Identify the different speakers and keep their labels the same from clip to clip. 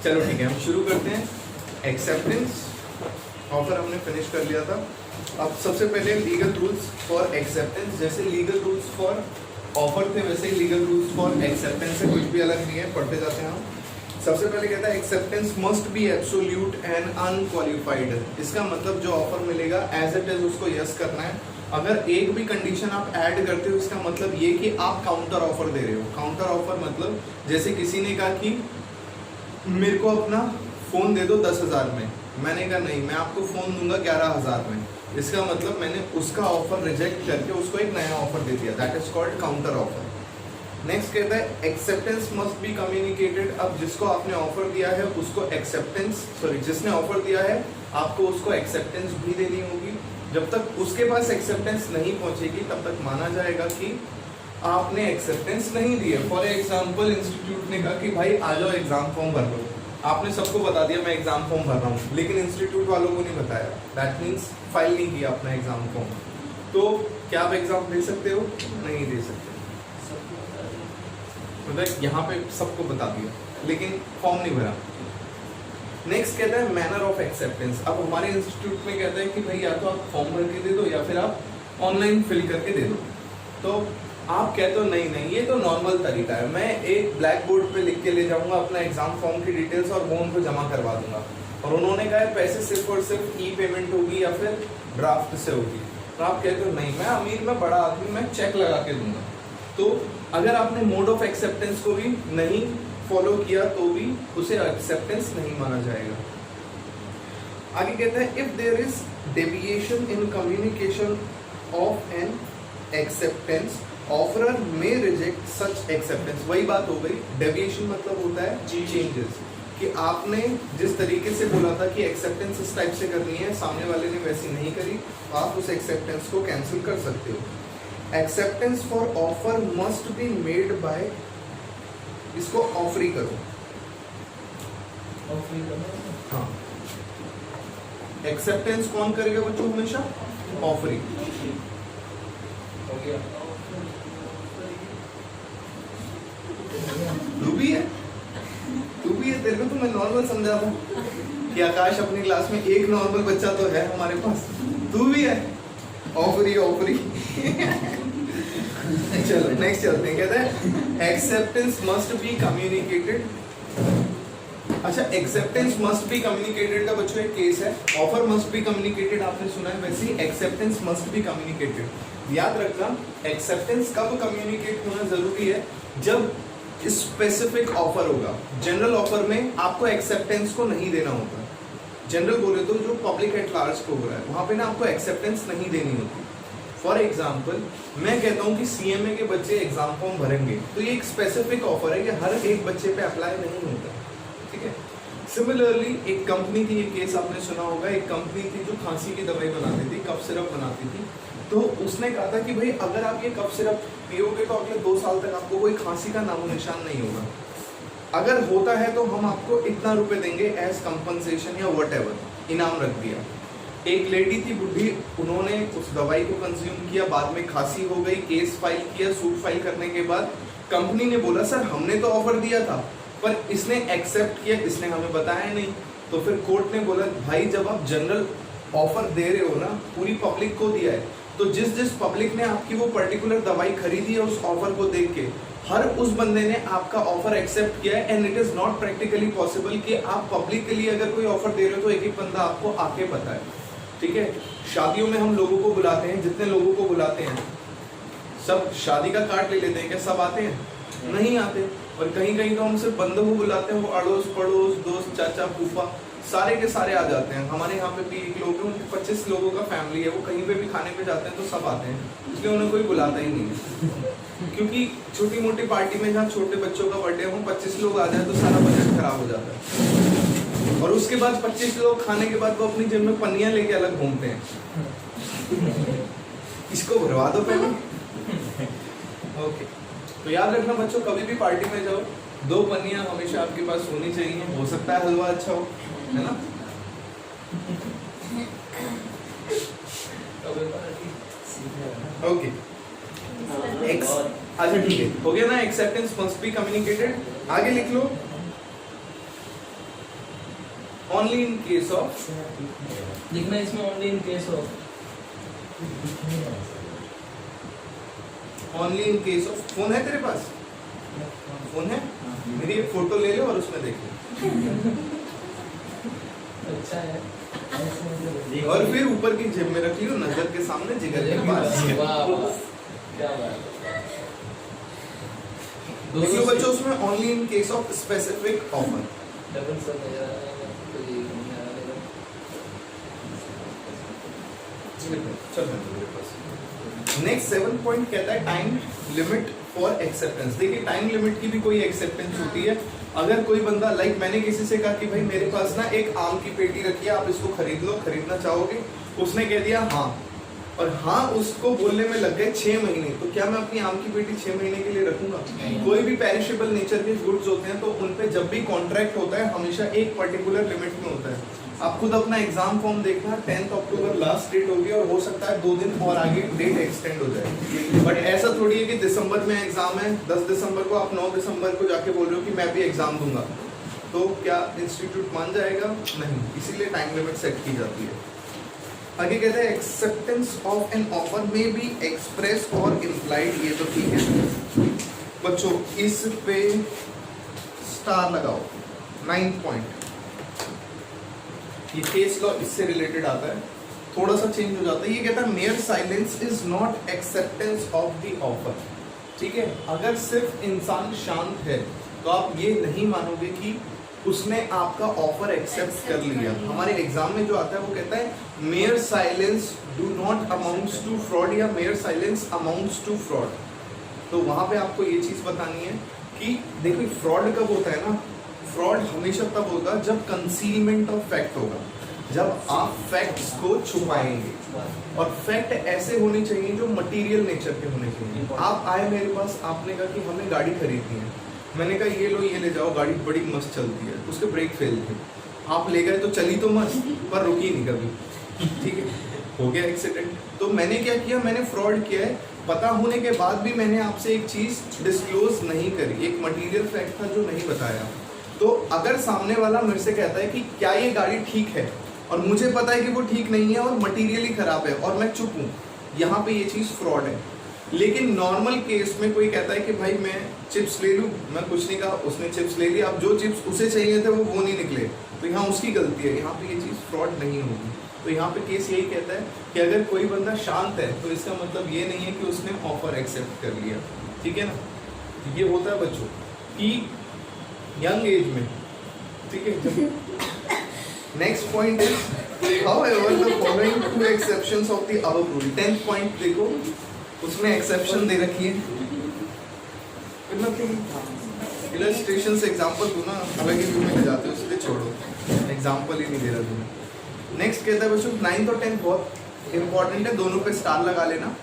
Speaker 1: चलो ठीक है, हम शुरू करते हैं। एक्सेप्टेंस ऑफर हमने फिनिश कर लिया था। अब सबसे पहले लीगल रूल्स फॉर एक्सेप्टेंस। जैसे लीगल रूल्स फॉर ऑफर थे वैसे ही लीगल रूल्स फॉर एक्सेप्टेंस से कुछ भी अलग नहीं है, पढ़ते जाते हैं हम। सबसे पहले कहता है acceptance must be absolute and unqualified. इसका मतलब जो ऑफर मिलेगा एज इट इज उसको यस करना है। अगर एक भी कंडीशन आप ऐड करते हो इसका मतलब ये कि आप काउंटर ऑफर दे रहे हो। काउंटर ऑफर मतलब जैसे किसी ने कहा कि मेरे को अपना फोन दे दो 10,000 में, मैंने कहा नहीं मैं आपको फोन दूंगा 11,000 में। इसका मतलब मैंने उसका ऑफर रिजेक्ट करके उसको एक नया ऑफर दे दिया। That is called counter offer. Next कहता है एक्सेप्टेंस मस्ट बी कम्युनिकेटेड। अब जिसको आपने ऑफर दिया है उसको जिसने ऑफर दिया है आपको उसको एक्सेप्टेंस भी देनी होगी। जब तक उसके पास एक्सेप्टेंस नहीं पहुंचेगी तब तक माना जाएगा कि आपने एक्सेप्टेंस नहीं दी है। फॉर एग्जाम्पल इंस्टीट्यूट ने कहा कि भाई आ जाओ एग्जाम फॉर्म भर लो, आपने सबको बता दिया मैं एग्जाम फॉर्म भर रहा हूँ, लेकिन इंस्टीट्यूट वालों को नहीं बताया। दैट मीन्स फाइल नहीं किया अपना एग्जाम फॉर्म। तो क्या आप एग्जाम दे सकते हो? नहीं दे सकते। मतलब यहाँ पे सबको बता दिया लेकिन फॉर्म नहीं भरा। नेक्स्ट कहता है मैनर ऑफ एक्सेप्टेंस। अब हमारे इंस्टीट्यूट में कहता है कि भाई या तो आप फॉर्म भर के दे दो या फिर आप ऑनलाइन फिल करके दे दो। तो आप कहते हो नहीं ये तो नॉर्मल तरीका है, मैं एक ब्लैक बोर्ड पे लिख के ले जाऊंगा अपना एग्जाम फॉर्म की डिटेल्स और वो उनको जमा करवा दूंगा। और उन्होंने कहा है पैसे सिर्फ और सिर्फ ई पेमेंट होगी या फिर ड्राफ्ट से होगी। तो आप कहते हो नहीं मैं अमीर में बड़ा आदमी, मैं चेक लगा के दूंगा। तो अगर आपने मोड ऑफ एक्सेप्टेंस को भी नहीं फॉलो किया तो भी उसे एक्सेप्टेंस नहीं माना जाएगा। आगे कहता है if there is deviation in communication of an acceptance offerer may reject such acceptance. वही बात हो गई, डेविएशन मतलब होता है चेंजेस, कि आपने जिस तरीके से बोला था कि एक्सेप्टेंस इस टाइप से करनी है, सामने वाले ने वैसी नहीं करी, आप उस एक्सेप्टेंस को कैंसिल कर सकते हो। Acceptance for offer must be made by, इसको ऑफरी करो। हाँ, एक्सेप्टेंस कौन करेगा बच्चों? हमेशा ऑफरी। तू भी है तेरे को तो मैं नॉर्मल समझा था कि आकाश अपनी क्लास में एक नॉर्मल बच्चा तो है हमारे पास, तू भी है ऑफरी। चलो नेक्स्ट चलते हैं। कहता है एक्सेप्टेंस मस्ट बी कम्युनिकेटेड। अच्छा, एक्सेप्टेंस मस्ट बी कम्युनिकेटेड का बच्चों एक केस है। ऑफर मस्ट बी कम्युनिकेटेड आपने सुना है, वैसे ही एक्सेप्टेंस मस्ट बी कम्युनिकेटेड। याद रखना एक्सेप्टेंस कब कम्युनिकेट होना जरूरी है? जब स्पेसिफिक ऑफर होगा। जनरल ऑफर में आपको एक्सेप्टेंस को नहीं देना होता। जनरल बोले तो जो पब्लिक एट लार्ज को हो रहा है वहां पे ना आपको एक्सेप्टेंस नहीं देनी होती। फॉर एग्जाम्पल मैं कहता हूँ कि सीएमए के बच्चे एग्जाम फॉर्म भरेंगे, तो ये एक स्पेसिफिक ऑफर है, ये हर एक बच्चे पे अप्लाई नहीं होता। ठीक है। सिमिलरली एक कंपनी थी, ये केस आपने सुना होगा, एक कंपनी थी जो खांसी की दवाई बनाती थी, कफ सिरप बनाती थी। तो उसने कहा था कि भाई अगर आप ये कफ सिरप पियोगे तो अगले 2 साल तक आपको कोई खांसी का नामो निशान नहीं होगा। अगर होता है तो हम आपको इतना रुपए देंगे एज कंपनसेशन या व्हाटएवर, इनाम रख दिया। एक लेडी थी बुढ़ी, उन्होंने उस दवाई को कंज्यूम किया, बाद में खांसी हो गई, केस फाइल किया। सूट फाइल करने के बाद कंपनी ने बोला सर हमने तो ऑफर दिया था पर इसने एक्सेप्ट किया, इसने हमें बताया नहीं। तो फिर कोर्ट ने बोला भाई जब आप जनरल ऑफर दे रहे हो ना, पूरी पब्लिक को दिया है, तो जिस पब्लिक ने आपकी वो पर्टिकुलर दवाई खरीदी है उस ऑफर को देख के, हर उस बंदे ने आपका ऑफर एक्सेप्ट किया है। And it is not practically possible कि आप पब्लिक के लिए अगर कोई ऑफर दे रहे हो तो एक एक बंदा आपको आके पता है। ठीक है। शादियों में हम लोगों को बुलाते हैं, जितने लोगों को बुलाते हैं सब शादी का कार्ड ले लेते हैं क्या? सब आते हैं? नहीं आते। और कहीं कहीं तो हम सिर्फ बंदों को बुलाते हैं, वो अड़ोस पड़ोस दोस्त चाचा फूफा सारे के सारे आ जाते हैं। हमारे यहाँ पे भी एक लोग हैं, उनके 25 लोगों का फैमिली है, वो कहीं पे भी खाने पे जाते हैं तो सब आते हैं, इसलिए उन्हें कोई बुलाता ही नहीं है। क्योंकि छोटी मोटी पार्टी में जहाँ छोटे बच्चों का बर्थडे हो 25 लोग आ जाए तो सारा बजट खराब हो जाता है। और उसके बाद 25 लोग खाने के बाद वो अपनी जेब में पन्नियां लेके अलग घूमते हैं। इसको भरवा दो पहले। ओके, तो याद रखना बच्चों, कभी भी पार्टी में जाओ 2 पन्नियां हमेशा आपके पास होनी चाहिए। हो सकता है हलवा अच्छा हो, है ना? ओके, अच्छा ठीक है, हो गया ना? Acceptance must be communicated. आगे लिख लो ओनली इन केस ऑफ,
Speaker 2: लिखना इसमें only in case of,
Speaker 1: only in case of. Phone है तेरे पास? फोन है? मेरी एक फोटो ले लो और उसमें देख लो।
Speaker 2: अच्छा है।
Speaker 1: और फिर ऊपर की जेब में रख लियो, नजर के सामने, जिगर के पास।
Speaker 2: वाह वाह, क्या बात है।
Speaker 1: देखिए बच्चों, उसमें only in case of specific offer.
Speaker 2: Double sir नजर आ रहा है तो ये नहीं आ रहा है।
Speaker 1: नेक्स्ट 7 पॉइंट कहता है टाइम लिमिट फॉर एक्सेप्टेंस। देखिए टाइम लिमिट की भी कोई एक्सेप्टेंस होती है। अगर कोई बंदा, लाइक मैंने किसी से कहा कि भाई मेरे पास ना एक आम की पेटी रखी है, आप इसको खरीद लो, खरीदना चाहोगे? उसने कह दिया हाँ, और हाँ उसको बोलने में लग गए 6 महीने, तो क्या मैं अपनी आम की पेटी 6 महीने के लिए रखूंगा? कोई भी पेरिशेबल नेचर के गुड्स होते हैं तो उन पे जब भी कॉन्ट्रैक्ट होता है हमेशा एक पर्टिकुलर लिमिट में होता है। आप खुद अपना एग्जाम फॉर्म देखना, 10 अक्टूबर लास्ट डेट होगी और हो सकता है 2 दिन और आगे डेट एक्सटेंड हो जाए। बट ऐसा थोड़ी है कि दिसंबर में एग्जाम है, 10 दिसंबर को आप 9 दिसंबर को जाके बोल रहे हो कि मैं भी एग्जाम दूंगा, तो क्या इंस्टीट्यूट मान जाएगा? नहीं, इसीलिए टाइम लिमिट सेट की जाती है। आगे कहते हैं एक्सेप्टेंस ऑफ एन ऑफर में बी एक्सप्रेस और इम्प्लाइड। ये तो ठीक है बच्चों, इस पे स्टार लगाओ। 9 पॉइंट, ये केस लॉ इससे रिलेटेड आता है, थोड़ा सा चेंज हो जाता है। ये कहता है mere silence is not acceptance of the offer. ठीक है, अगर सिर्फ इंसान शांत है तो आप ये नहीं मानोगे कि उसने आपका ऑफर एक्सेप्ट कर लिया। हमारे एग्जाम में जो आता है वो कहता है mere silence do not amounts to fraud या mere silence amounts to fraud. तो वहां पे आपको ये चीज बतानी है कि देखो फ्रॉड कब होता है ना, फ्रॉड हमेशा तब होगा जब कंसीलमेंट ऑफ फैक्ट होगा, जब आप फैक्ट्स को छुपाएंगे। और फैक्ट ऐसे होने चाहिए जो मटेरियल नेचर के होने चाहिए। आप आए मेरे पास, आपने कहा कि हमें गाड़ी खरीदनी है, मैंने कहा ये लो ये ले जाओ, गाड़ी बड़ी मस्त चलती है, उसके ब्रेक फेल थे, आप ले गए तो चली तो मस्त पर रुकी नहीं कभी, ठीक है, हो गया एक्सीडेंट। तो मैंने क्या किया, मैंने फ्रॉड किया है, पता होने के बाद भी मैंने आपसे एक चीज डिस्क्लोज नहीं करी, एक मटेरियल फैक्ट था जो नहीं बताया। तो अगर सामने वाला मेरे से कहता है कि क्या ये गाड़ी ठीक है, और मुझे पता है कि वो ठीक नहीं है और मटेरियली खराब है और मैं चुप हूँ, यहाँ पे ये चीज फ्रॉड है। लेकिन नॉर्मल केस में कोई कहता है कि भाई मैं चिप्स ले लूँ, मैं कुछ नहीं कहा, उसने चिप्स ले लिया, अब जो चिप्स उसे चाहिए थे वो नहीं निकले, तो यहाँ उसकी गलती है, यहाँ पे ये चीज़ फ्रॉड नहीं होगी। तो यहाँ पे केस यही कहता है कि अगर कोई बंदा शांत है तो इसका मतलब ये नहीं है कि उसने ऑफर एक्सेप्ट कर लिया, ठीक है ना। ये होता है बच्चों कि यंग एज में, ठीक है। Next point is however the following 2 exceptions of the above rule. 10th point देखो, उसमें एक्सेप्शन दे रखी है, इलस्ट्रेशन से एग्जांपल दो ना, हालांकि तुम ले जाते हो इसलिए छोड़ो, एग्जांपल ही नहीं दे रहा तुम्हें। नेक्स्ट कहता है बच्चों 9th और 10th बहुत इंपॉर्टेंट है, दोनों पे स्टार लगा लेना।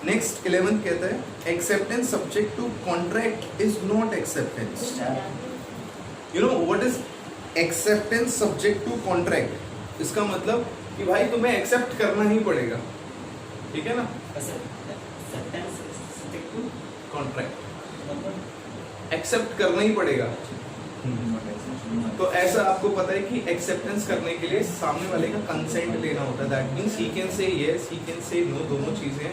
Speaker 1: नेक्स्ट 11th कहता है acceptance subject to contract is not acceptance. You know what is acceptance subject to contract? इसका मतलब कि भाई तुम्हें एक्सेप्ट करना ही पड़ेगा, ठीक है ना। कॉन्ट्रैक्ट एक्सेप्ट करना ही पड़ेगा। तो ऐसा आपको पता है कि एक्सेप्टेंस करने के लिए सामने वाले का कंसेंट लेना होता है। That means he can say yes, he can say no, दोनों चीजें।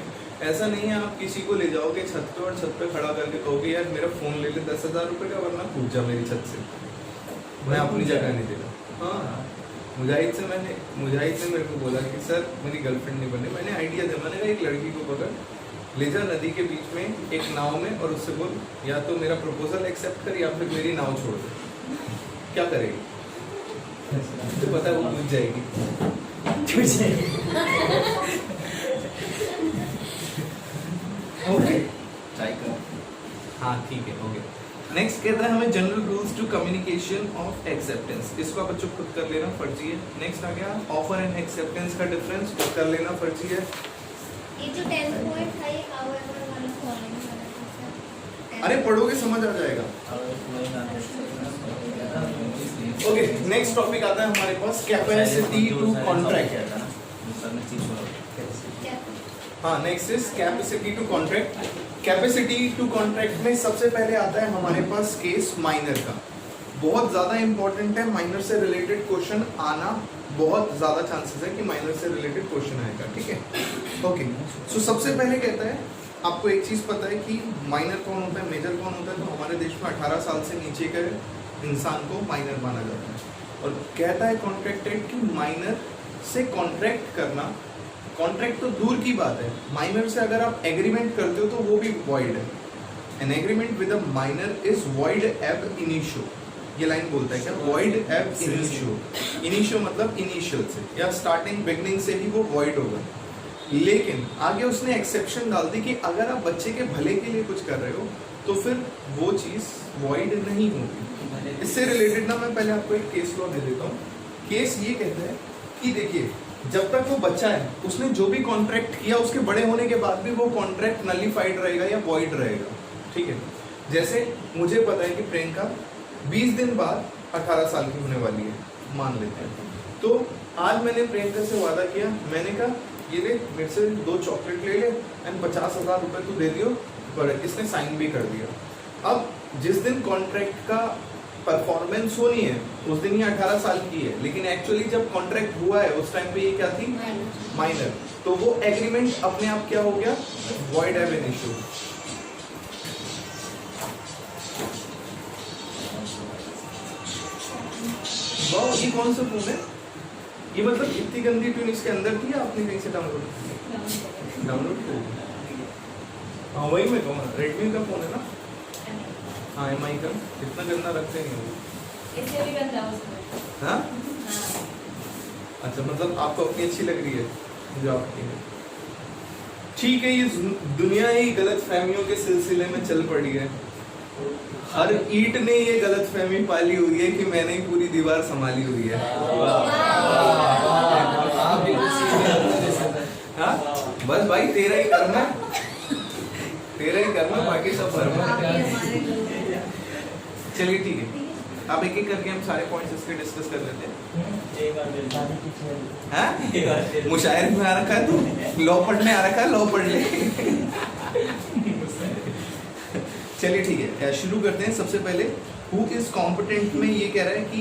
Speaker 1: ऐसा नहीं है आप किसी को ले जाओगे छत पे और छत पे खड़ा करके कहोगे यार मेरा फोन ले ले 10,000 रुपए का, वरना कूद जा मेरी छत से, मैं अपनी जगह नहीं देगा। हाँ, मुजाहिद से मेरे को बोला कि सर मेरी गर्लफ्रेंड नहीं बने, मैंने आइडिया दिया, मैंने कहा एक लड़की को पकड़ ले जा नदी के बीच में एक नाव में और उससे बोल या तो मेरा प्रपोजल एक्सेप्ट कर या फिर मेरी नाव छोड़ दे। क्या करेगी? तो पता है वो कूद जाएगी। ओके, हाँ ठीक है, ओके। नेक्स्ट कहता है हमें general rules to communication of acceptance. इसको आप बच्चों खुद कर लेना फर्जी है। नेक्स्ट आ गया ऑफर एंड एक्सेप्टेंस का डिफरेंस, खुद कर लेना फर्जी है।
Speaker 3: ये जो 10th पॉइंट था ये however वाला फॉलोइंग वाला था।
Speaker 1: अरे पढ़ोगे समझ आ जाएगा। ओके, नेक्स्ट टॉपिक आता है हमारे पास कैपेसिटी टू कॉन्ट्रैक्ट। हाँ, next is capacity to contract. Capacity to contract में सबसे पहले आता है हमारे पास केस माइनर का। बहुत ज्यादा इंपॉर्टेंट है, माइनर से रिलेटेड क्वेश्चन आना बहुत ज्यादा चांसेस है कि माइनर से रिलेटेड क्वेश्चन आएगा, ठीक है। ओके, सो सबसे पहले कहता है आपको एक चीज पता है कि माइनर कौन होता है, मेजर कौन होता है। तो हमारे देश में 18 साल से नीचे के इंसान को माइनर माना जाता है। और कहता है कॉन्ट्रैक्टेड कि माइनर से कॉन्ट्रैक्ट करना, कॉन्ट्रैक्ट तो दूर की बात है, माइनर से अगर आप एग्रीमेंट करते हो तो वो भी वॉइड है। N agreement with a minor is void ab initio, ये लाइन बोलता है क्या, वॉइड एब इनिशियो। इनिशियो मतलब इनिशियल से या स्टार्टिंग बिगनिंग से ही वो वॉइड होगा। लेकिन आगे उसने एक्सेप्शन डाल दी कि अगर आप बच्चे के भले के लिए कुछ कर रहे हो तो फिर वो चीज वॉइड नहीं होगी। इससे रिलेटेड ना मैं पहले आपको एक केस लॉ दे देता हूँ। केस ये कहता है कि देखिए, जब तक वो बच्चा है उसने जो भी कॉन्ट्रैक्ट किया उसके बड़े होने के बाद भी वो कॉन्ट्रैक्ट नलिफाइड रहेगा या वॉइड रहेगा, ठीक है। जैसे मुझे पता है कि प्रियंका 20 दिन बाद 18 साल की होने वाली है, मान लेते हैं। तो आज मैंने प्रियंका से वादा किया, मैंने कहा ये ले मेरे से 2 चॉकलेट ले ले एंड 50,000 रुपए तू दे दियो, पर इसने साइन भी कर दिया। अब जिस दिन कॉन्ट्रैक्ट का परफॉर्मेंस होनी है उस दिन ये 18 साल की है, लेकिन एक्चुअली जब कॉन्ट्रैक्ट हुआ है उस टाइम पे ये क्या थी, माइनर। तो वो एग्रीमेंट अपने आप क्या हो गया, वॉइड एब इनिशियो। वाह, ये कौन सा फोन है, ये मतलब इतनी गंदी ट्यून इसके अंदर थी या आपने कहीं से डाउनलोड की? हाँ वही मैं कहूँ, रेडमी का फोन है ना, हाँ MI का, इतना गंदा रखते नहीं हो।
Speaker 3: इससे भी गंदा उसमें।
Speaker 1: हाँ
Speaker 3: हाँ।
Speaker 1: अच्छा, मतलब आपको अपनी अच्छी लग रही है जो आपकी है, ठीक है। ये दुनिया ही गलत फहमियों के सिलसिले में चल पड़ी है। हर ईंट ने ये गलत फहमी पाली हुई है कि मैंने ही पूरी दीवार संभाली हुई है। हाँ बस भाई, तेरा ही करना, तेरा ही करना, बाकी सब भरना। चलिए ठीक है, अब एक एक करके हम सारे पॉइंट्स इसके डिस्कस कर लेते हैं। हाँ? मुशायरे में आ रखा है तू, लॉ पढ़ने आ रखा है, लॉ पढ़ ले। चलिए ठीक है, शुरू करते हैं। सबसे पहले हु इज कॉम्पिटेंट में ये कह रहा है कि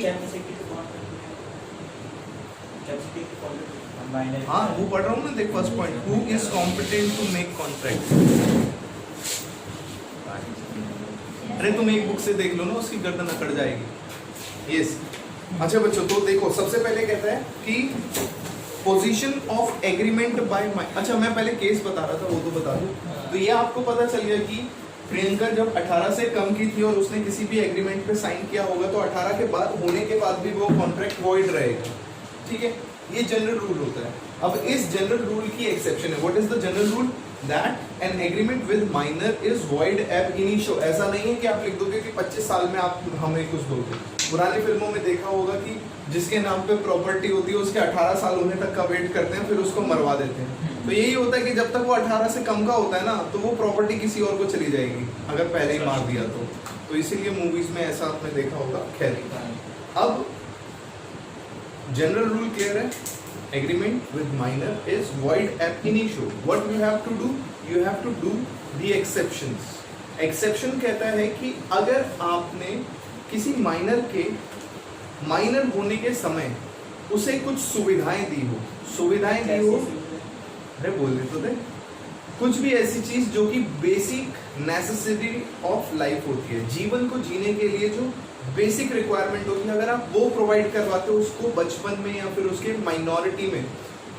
Speaker 1: हाँ वो पढ़ रहा हूँ ना, देख first point, who is competent to make contract. अरे तुम एक बुक से देख लो ना, उसकी गर्दन अकड़ जाएगी। यस अच्छा बच्चों, तो देखो सबसे पहले कहता है कि position of agreement by minor. अच्छा मैं पहले केस बता रहा था, वो तो बता दूं। तो ये आपको पता चल गया कि प्रियंका जब 18 से कम की थी और उसने किसी भी एग्रीमेंट पे साइन किया होगा तो 18 के बाद होने के बाद भी वो कॉन्ट्रैक्ट वॉइड रहेगा, ठीक है। ये जनरल रूल होता है। अब इस जनरल रूल की एक्सेप्शन है। What is the general rule? That N agreement with minor is void ab initio. ऐसा नहीं है कि आप लिख दोगे कि 25 साल में आप हमें कुछ दोगे। पुरानी फिल्मों में देखा होगा कि जिसके नाम पे प्रॉपर्टी होती है उसके 18 साल होने तक का वेट करते हैं, फिर उसको मरवा देते हैं। तो यही होता है कि जब तक वो 18 से कम का होता है ना, तो वो प्रॉपर्टी किसी और को चली जाएगी अगर पहले ही मार दिया तो इसीलिए मूवीज में ऐसा आपने देखा होगा। खैर, अब जनरल रूल क्लियर है, agreement with minor is void ab initio. What you have to do, you have to do the exceptions. Exception कहता है कि अगर आपने किसी माइनर के माइनर होने के समय उसे कुछ सुविधाएं दी हो, सुविधाएं दी हो, अरे बोल रहे तो थे, कुछ भी ऐसी चीज जो कि बेसिक नेसेसिटी ऑफ लाइफ होती है, जीवन को जीने के लिए जो बेसिक रिक्वायरमेंट होती है, अगर आप वो प्रोवाइड करवाते हो उसको बचपन में या फिर उसके माइनॉरिटी में,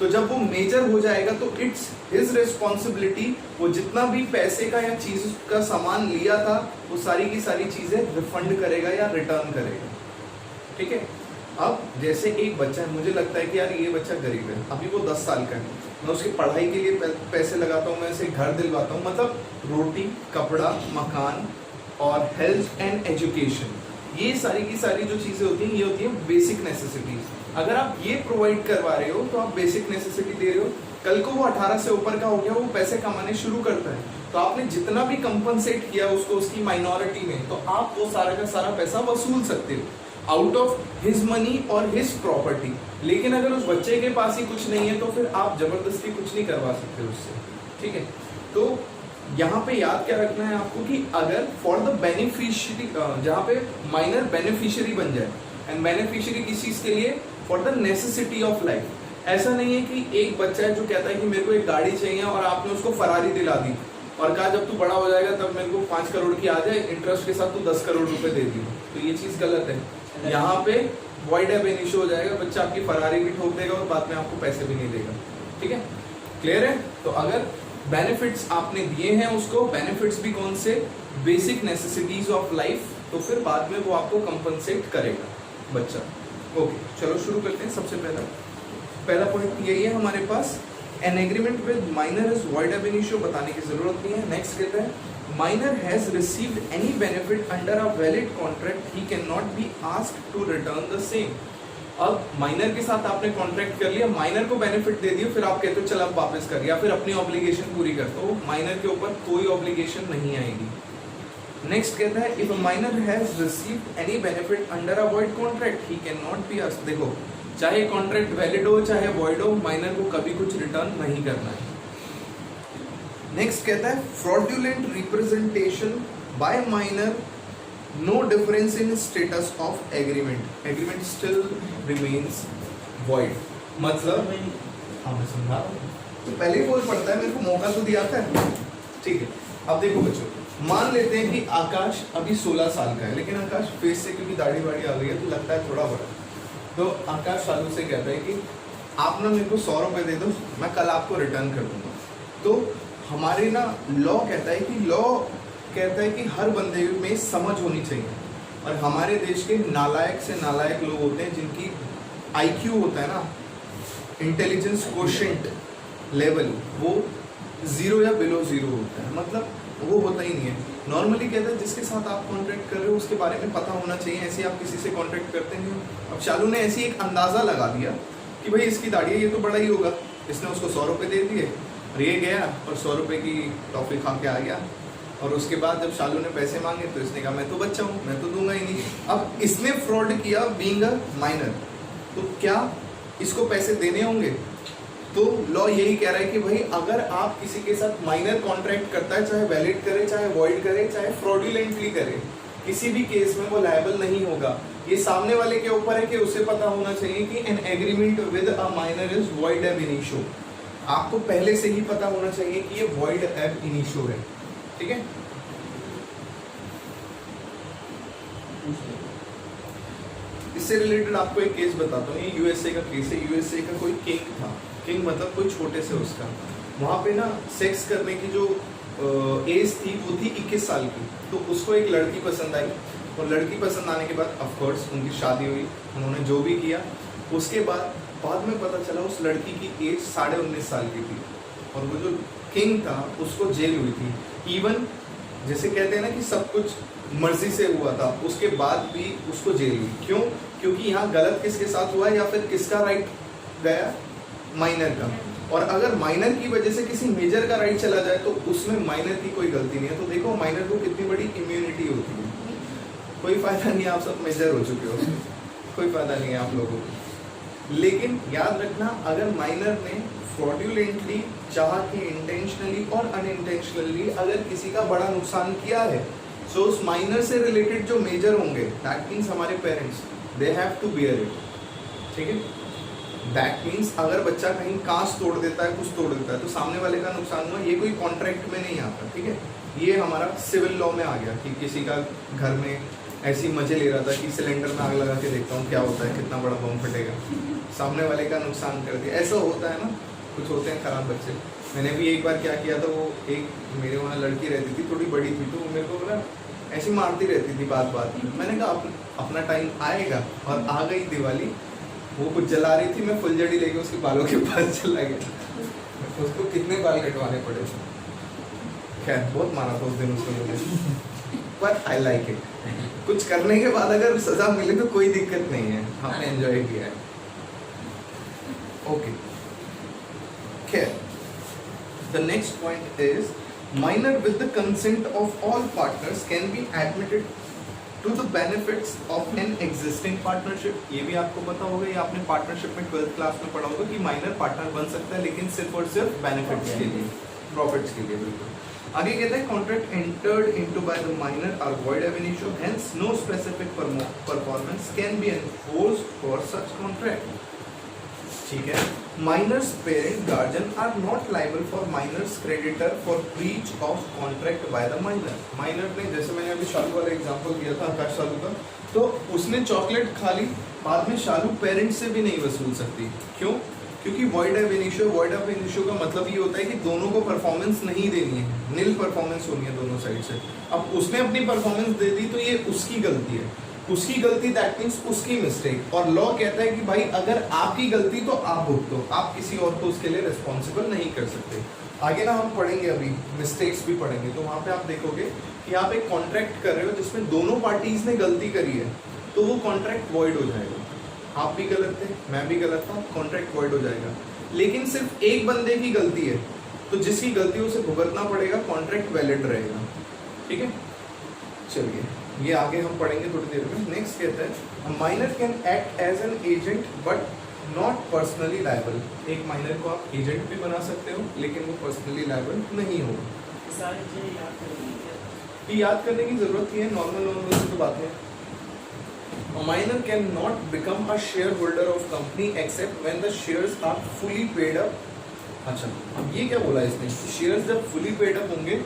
Speaker 1: तो जब वो मेजर हो जाएगा तो इट्स हिज रिस्पॉन्सिबिलिटी, वो जितना भी पैसे का या चीज का सामान लिया था वो सारी की सारी चीजें रिफंड करेगा या रिटर्न करेगा, ठीक है। अब जैसे एक बच्चा है, मुझे लगता है कि यार ये बच्चा गरीब है, अभी वो 10 साल का है, मैं उसकी पढ़ाई के लिए पैसे लगाता हूँ, मैं उसे घर दिलवाता हूँ, मतलब रोटी, कपड़ा, मकान और हेल्थ एंड एजुकेशन, ये सारी की सारी जो चीजें होती हैं ये होती है बेसिक नेसेसिटीज। अगर आप ये प्रोवाइड करवा रहे हो तो आप बेसिक नेसेसिटी दे रहे हो। कल को वो 18 से ऊपर का हो गया, वो पैसे कमाने शुरू करता है, तो आपने जितना भी कंपनसेट किया उसको उसकी माइनॉरिटी में, तो आप वो सारा का सारा पैसा वसूल सकते हो आउट ऑफ हिज मनी और हिज प्रॉपर्टी। लेकिन अगर उस बच्चे के पास ही कुछ नहीं है तो फिर आप जबरदस्ती कुछ नहीं करवा सकते उससे, ठीक है। तो यहाँ पे याद क्या रखना है आपको कि अगर फॉर द बेनिफिशियरी, जहाँ पे माइनर बेनिफिशियरी बन जाए, एंड बेनिफिशियरी किस चीज के लिए, for the necessity of life. ऐसा नहीं है कि एक बच्चा है जो कहता है कि मेरे को एक गाड़ी चाहिए और आपने उसको फरारी दिला दी और कहा जब तू बड़ा हो जाएगा तब मेरे को 5 करोड़ की आ जाए, इंटरेस्ट के साथ तू 10 करोड़ रुपए दे दी, तो ये चीज गलत है। यहाँ पे वॉइड एब इनिशियो हो जाएगा, बच्चा आपकी फरारी भी ठोक देगा और बाद में आपको पैसे भी नहीं देगा। ठीक है, क्लियर है? तो अगर बेनिफिट्स आपने दिए हैं उसको, बेनिफिट्स भी कौन से, बेसिक नेसेसिटीज ऑफ लाइफ, तो फिर बाद में वो आपको कंपनसेट करेगा बच्चा। ओके, चलो शुरू करते हैं। सबसे पहला पॉइंट यही है हमारे पास, an agreement with minor is void ab initio, बताने की जरूरत नहीं है। नेक्स्ट कहता है minor has received any benefit under a valid contract, he can not be asked to return the same. अब माइनर के साथ आपने कॉन्ट्रैक्ट कर लिया, माइनर को बेनिफिट दे दिया, फिर आप कहते हो चल अब वापस कर, या फिर अपनी ऑब्लिगेशन पूरी कर, तो माइनर के ऊपर कोई ऑब्लिगेशन नहीं आएगी। नेक्स्ट कहता है if a minor has received any benefit under a void contract, he can not be asked. देखो, चाहे कॉन्ट्रैक्ट वैलिड हो चाहे वॉइड हो, माइनर को कभी कुछ रिटर्न नहीं करना है। नेक्स्ट कहता है fraudulent representation by minor, no difference in status of agreement, agreement still remains void. मतलब हाँ मैं समझा रहा हूँ, तो पहले ही बोल पड़ता है, मेरे को मौका तो दिया था। ठीक है, अब देखो बच्चों, मान लेते हैं कि आकाश अभी 16 साल का है, लेकिन आकाश फेस से क्योंकि दाढ़ी वाड़ी आ गई है तो लगता है थोड़ा बड़ा। तो आकाश सालों से कहता है कि आप ना मेरे को 100 रुपये दे दो, मैं कल आपको रिटर्न कर दूंगा। तो हमारे ना लॉ कहता है कि हर बंदे में समझ होनी चाहिए, और हमारे देश के नालायक से नालायक लोग होते हैं जिनकी IQ होता है ना, इंटेलिजेंस कोशेंट लेवल, वो 0 या बिलो 0 होता है, मतलब वो होता ही नहीं है। नॉर्मली कहता है जिसके साथ आप कॉन्ट्रैक्ट कर रहे हो उसके बारे में पता होना चाहिए, ऐसे आप किसी से कॉन्ट्रैक्ट करते नहीं हो। अब शालू ने ऐसे एक अंदाजा लगा दिया कि भाई इसकी दाढ़ी है, ये तो बड़ा ही होगा, इसने उसको 100 रुपये दे दिए और ये गया और 100 रुपये की टॉफी खा के आ गया, और उसके बाद जब शालू ने पैसे मांगे तो इसने कहा मैं तो बच्चा हूँ, मैं तो दूंगा ही नहीं। अब इसने फ्रॉड किया बीइंग अ माइनर, तो क्या इसको पैसे देने होंगे? तो लॉ यही कह रहा है कि भाई अगर आप किसी के साथ माइनर कॉन्ट्रैक्ट करता है, चाहे वैलिड करे, चाहे वॉइड करे, चाहे फ्रॉडुलेंटली करे, किसी भी केस में वो लायबल नहीं होगा। ये सामने वाले के ऊपर है कि उसे पता होना चाहिए कि an agreement with a minor is void ab initio. आपको पहले से ही पता होना चाहिए कि ये वॉइड एब इनिशियो है। ठीक है, इससे रिलेटेड आपको एक केस बताता हूँ। ये यूएसए का केस है। यूएसए का कोई किंग था, किंग मतलब कोई छोटे से उसका, वहाँ पे ना सेक्स करने की जो एज थी वो थी 21 साल की। तो उसको एक लड़की पसंद आई, और लड़की पसंद आने के बाद ऑफ कोर्स उनकी शादी हुई, उन्होंने जो भी किया। उसके बाद में पता चला उस लड़की की एज 19.5 साल की थी, और वो जो किंग था उसको जेल हुई थी। इवन जैसे कहते हैं ना कि सब कुछ मर्जी से हुआ था, उसके बाद भी उसको जेल हुई। क्यों? क्योंकि यहाँ गलत किसके साथ हुआ, या फिर किसका राइट गया? माइनर का। और अगर माइनर की वजह से किसी मेजर का राइट चला जाए तो उसमें माइनर की कोई गलती नहीं है। तो देखो माइनर को कितनी बड़ी इम्यूनिटी होती है। कोई फायदा नहीं है, आप सब मेजर हो चुके हो, कोई फायदा नहीं है आप लोगों को। लेकिन याद रखना, अगर माइनर ने फ्रॉडुलेंटली, चाह के, इंटेंशनली और अनइंटेंशनली अगर किसी का बड़ा नुकसान किया है, सो उस माइनर से रिलेटेड जो मेजर होंगे, दैट मीन्स हमारे parents, they have to bear it. ठीक है, दैट मीन्स अगर बच्चा कहीं कांच तोड़ देता है, कुछ तोड़ देता है, तो सामने वाले का नुकसान हुआ, ये कोई कॉन्ट्रैक्ट में नहीं आता। ठीक है, ये हमारा सिविल लॉ में आ गया कि किसी का घर में ऐसी मजे ले रहा था कि सिलेंडर में आग लगा के देखता हूँ क्या होता है, कितना बड़ा बम फटेगा, सामने वाले का नुकसान कर दिया। ऐसा होता है ना, कुछ होते हैं खराब बच्चे। मैंने भी एक बार क्या किया था, वो एक मेरे वहाँ लड़की रहती थी, थोड़ी बड़ी थी, तो वो मेरे को ना ऐसी मारती रहती थी बात में। मैंने कहा अपना टाइम आएगा, और आ गई दिवाली। वो कुछ जला रही थी, मैं फुलझड़ी लेके उसके बालों के पास चला गया। उसको कितने बाल कटवाने पड़े, खैर बहुत मारा था उस दिन उसको मुझे, पर आई लाइक इट। कुछ करने के बाद अगर सजा मिले तो कोई दिक्कत नहीं है, हमने एंजॉय किया है। ओके, खैर the next point is minor with the consent of all partners can be admitted to the benefits of an existing partnership. ये भी आपको पता होगा, ये आपने पार्टनरशिप में 12th क्लास में पढ़ा होगा कि माइनर पार्टनर बन सकता है, लेकिन सिर्फ और सिर्फ बेनिफिट्स के लिए, प्रॉफिट्स के लिए। बिल्कुल। आगे कहता है contract entered into by the minor are void ab initio, hence no specific performance can be enforced for such contract. ठीक है, minor's parent guardian are not liable for minor's creditor for breach of contract by the minor. Minor ने, जैसे मैंने अभी शालू वाला example दिया था आकाश शालू का, तो उसने चॉकलेट खा ली, बाद में शालू पेरेंट से भी नहीं वसूल सकती। क्यों? क्योंकि void ab initio, void ab initio का मतलब ये होता है कि दोनों को परफॉर्मेंस नहीं देनी है, निल परफॉर्मेंस होनी है दोनों साइड से। अब उसने अपनी परफॉर्मेंस दे दी तो ये उसकी गलती है, उसकी गलती दैट मीन्स उसकी मिस्टेक। और लॉ कहता है कि भाई अगर आपकी गलती तो आप भुगतो, आप किसी और को उसके लिए रिस्पॉन्सिबल नहीं कर सकते। आगे ना हम पढ़ेंगे, अभी मिस्टेक्स भी पढ़ेंगे, तो वहां पे आप देखोगे कि आप एक कॉन्ट्रैक्ट कर रहे हो जिसमें दोनों पार्टीज ने गलती करी है, तो वो कॉन्ट्रैक्ट वॉइड हो जाएगा। आप भी गलत थे, मैं भी गलत था, कॉन्ट्रैक्ट वॉइड हो जाएगा। लेकिन सिर्फ एक बंदे की गलती है, तो जिसकी गलती उसे भुगतना पड़ेगा, कॉन्ट्रैक्ट वैलिड रहेगा। ठीक है, चलिए ये आगे हम पढ़ेंगे थोड़ी देर में। नेक्स्ट कहता है minor can act as an agent but not personally liable. एक माइनर को आप एजेंट भी बना सकते हो, लेकिन वो पर्सनली लायबल नहीं होगा। ये याद करने की जरूरत ही है, नॉर्मल से तो बात है। A minor cannot become a shareholder of company except when the shares are fully paid up. अच्छा, अब ये क्या बोला इसने? शेयर्स जब fully paid up होंगे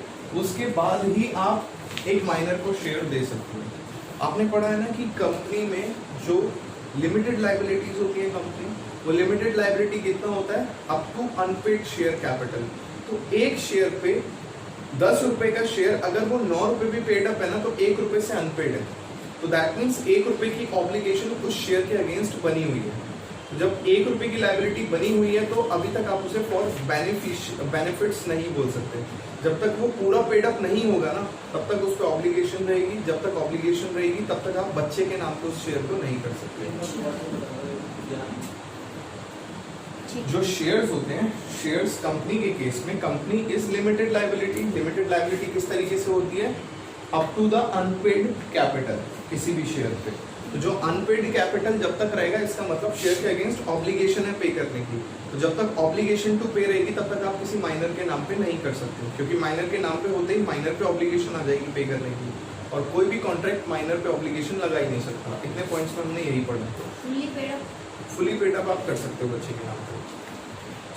Speaker 1: उसके बाद ही आप एक माइनर को शेयर दे सकते हो। आपने पढ़ा है ना कि कंपनी में जो लिमिटेड लाइबिलिटीज होती है कंपनी, वो लिमिटेड लाइबिलिटी कितना होता है? Up to unpaid share capital. तो एक शेयर पे 10 रुपए का शेयर, अगर वो 9 रुपए भी पेड अप है ना, तो 1 रुपए से अनपेड है। तो दैट मीन्स 1 रुपए की ऑब्लिगेशन उस शेयर के अगेंस्ट बनी हुई है। जब 1 रुपए की लायबिलिटी बनी हुई है तो अभी तक आप उसे फॉर बेनिफिट्स नहीं बोल सकते। जब तक वो पूरा पेड अप नहीं होगा ना, तब तक उस पर ऑब्लिगेशन रहेगी। जब तक ऑब्लिगेशन रहेगी तब तक आप बच्चे के नाम पे उस शेयर को नहीं कर सकते। जो शेयर्स होते हैं, शेयर्स कंपनी के केस में, company is limited liability. Limited liability किस तरीके से होती है? Up to the unpaid capital, किसी भी शेयर पे। तो जो अनपेड कैपिटल जब तक रहेगा, इसका मतलब शेयर के अगेंस्ट ऑब्लिगेशन है पे करने की। तो जब तक ऑब्लिगेशन टू पे रहेगी तब तक आप किसी माइनर के नाम पे नहीं कर सकते, क्योंकि माइनर के नाम पे होते ही माइनर पे ऑब्लिगेशन आ जाएगी पे करने की, और कोई भी कॉन्ट्रैक्ट माइनर पे ऑब्लिगेशन लगा ही नहीं सकता। इतने पॉइंट्स में हमने यही पढ़ा। फुली पेड अप आप कर सकते हो बच्चे के नाम पे।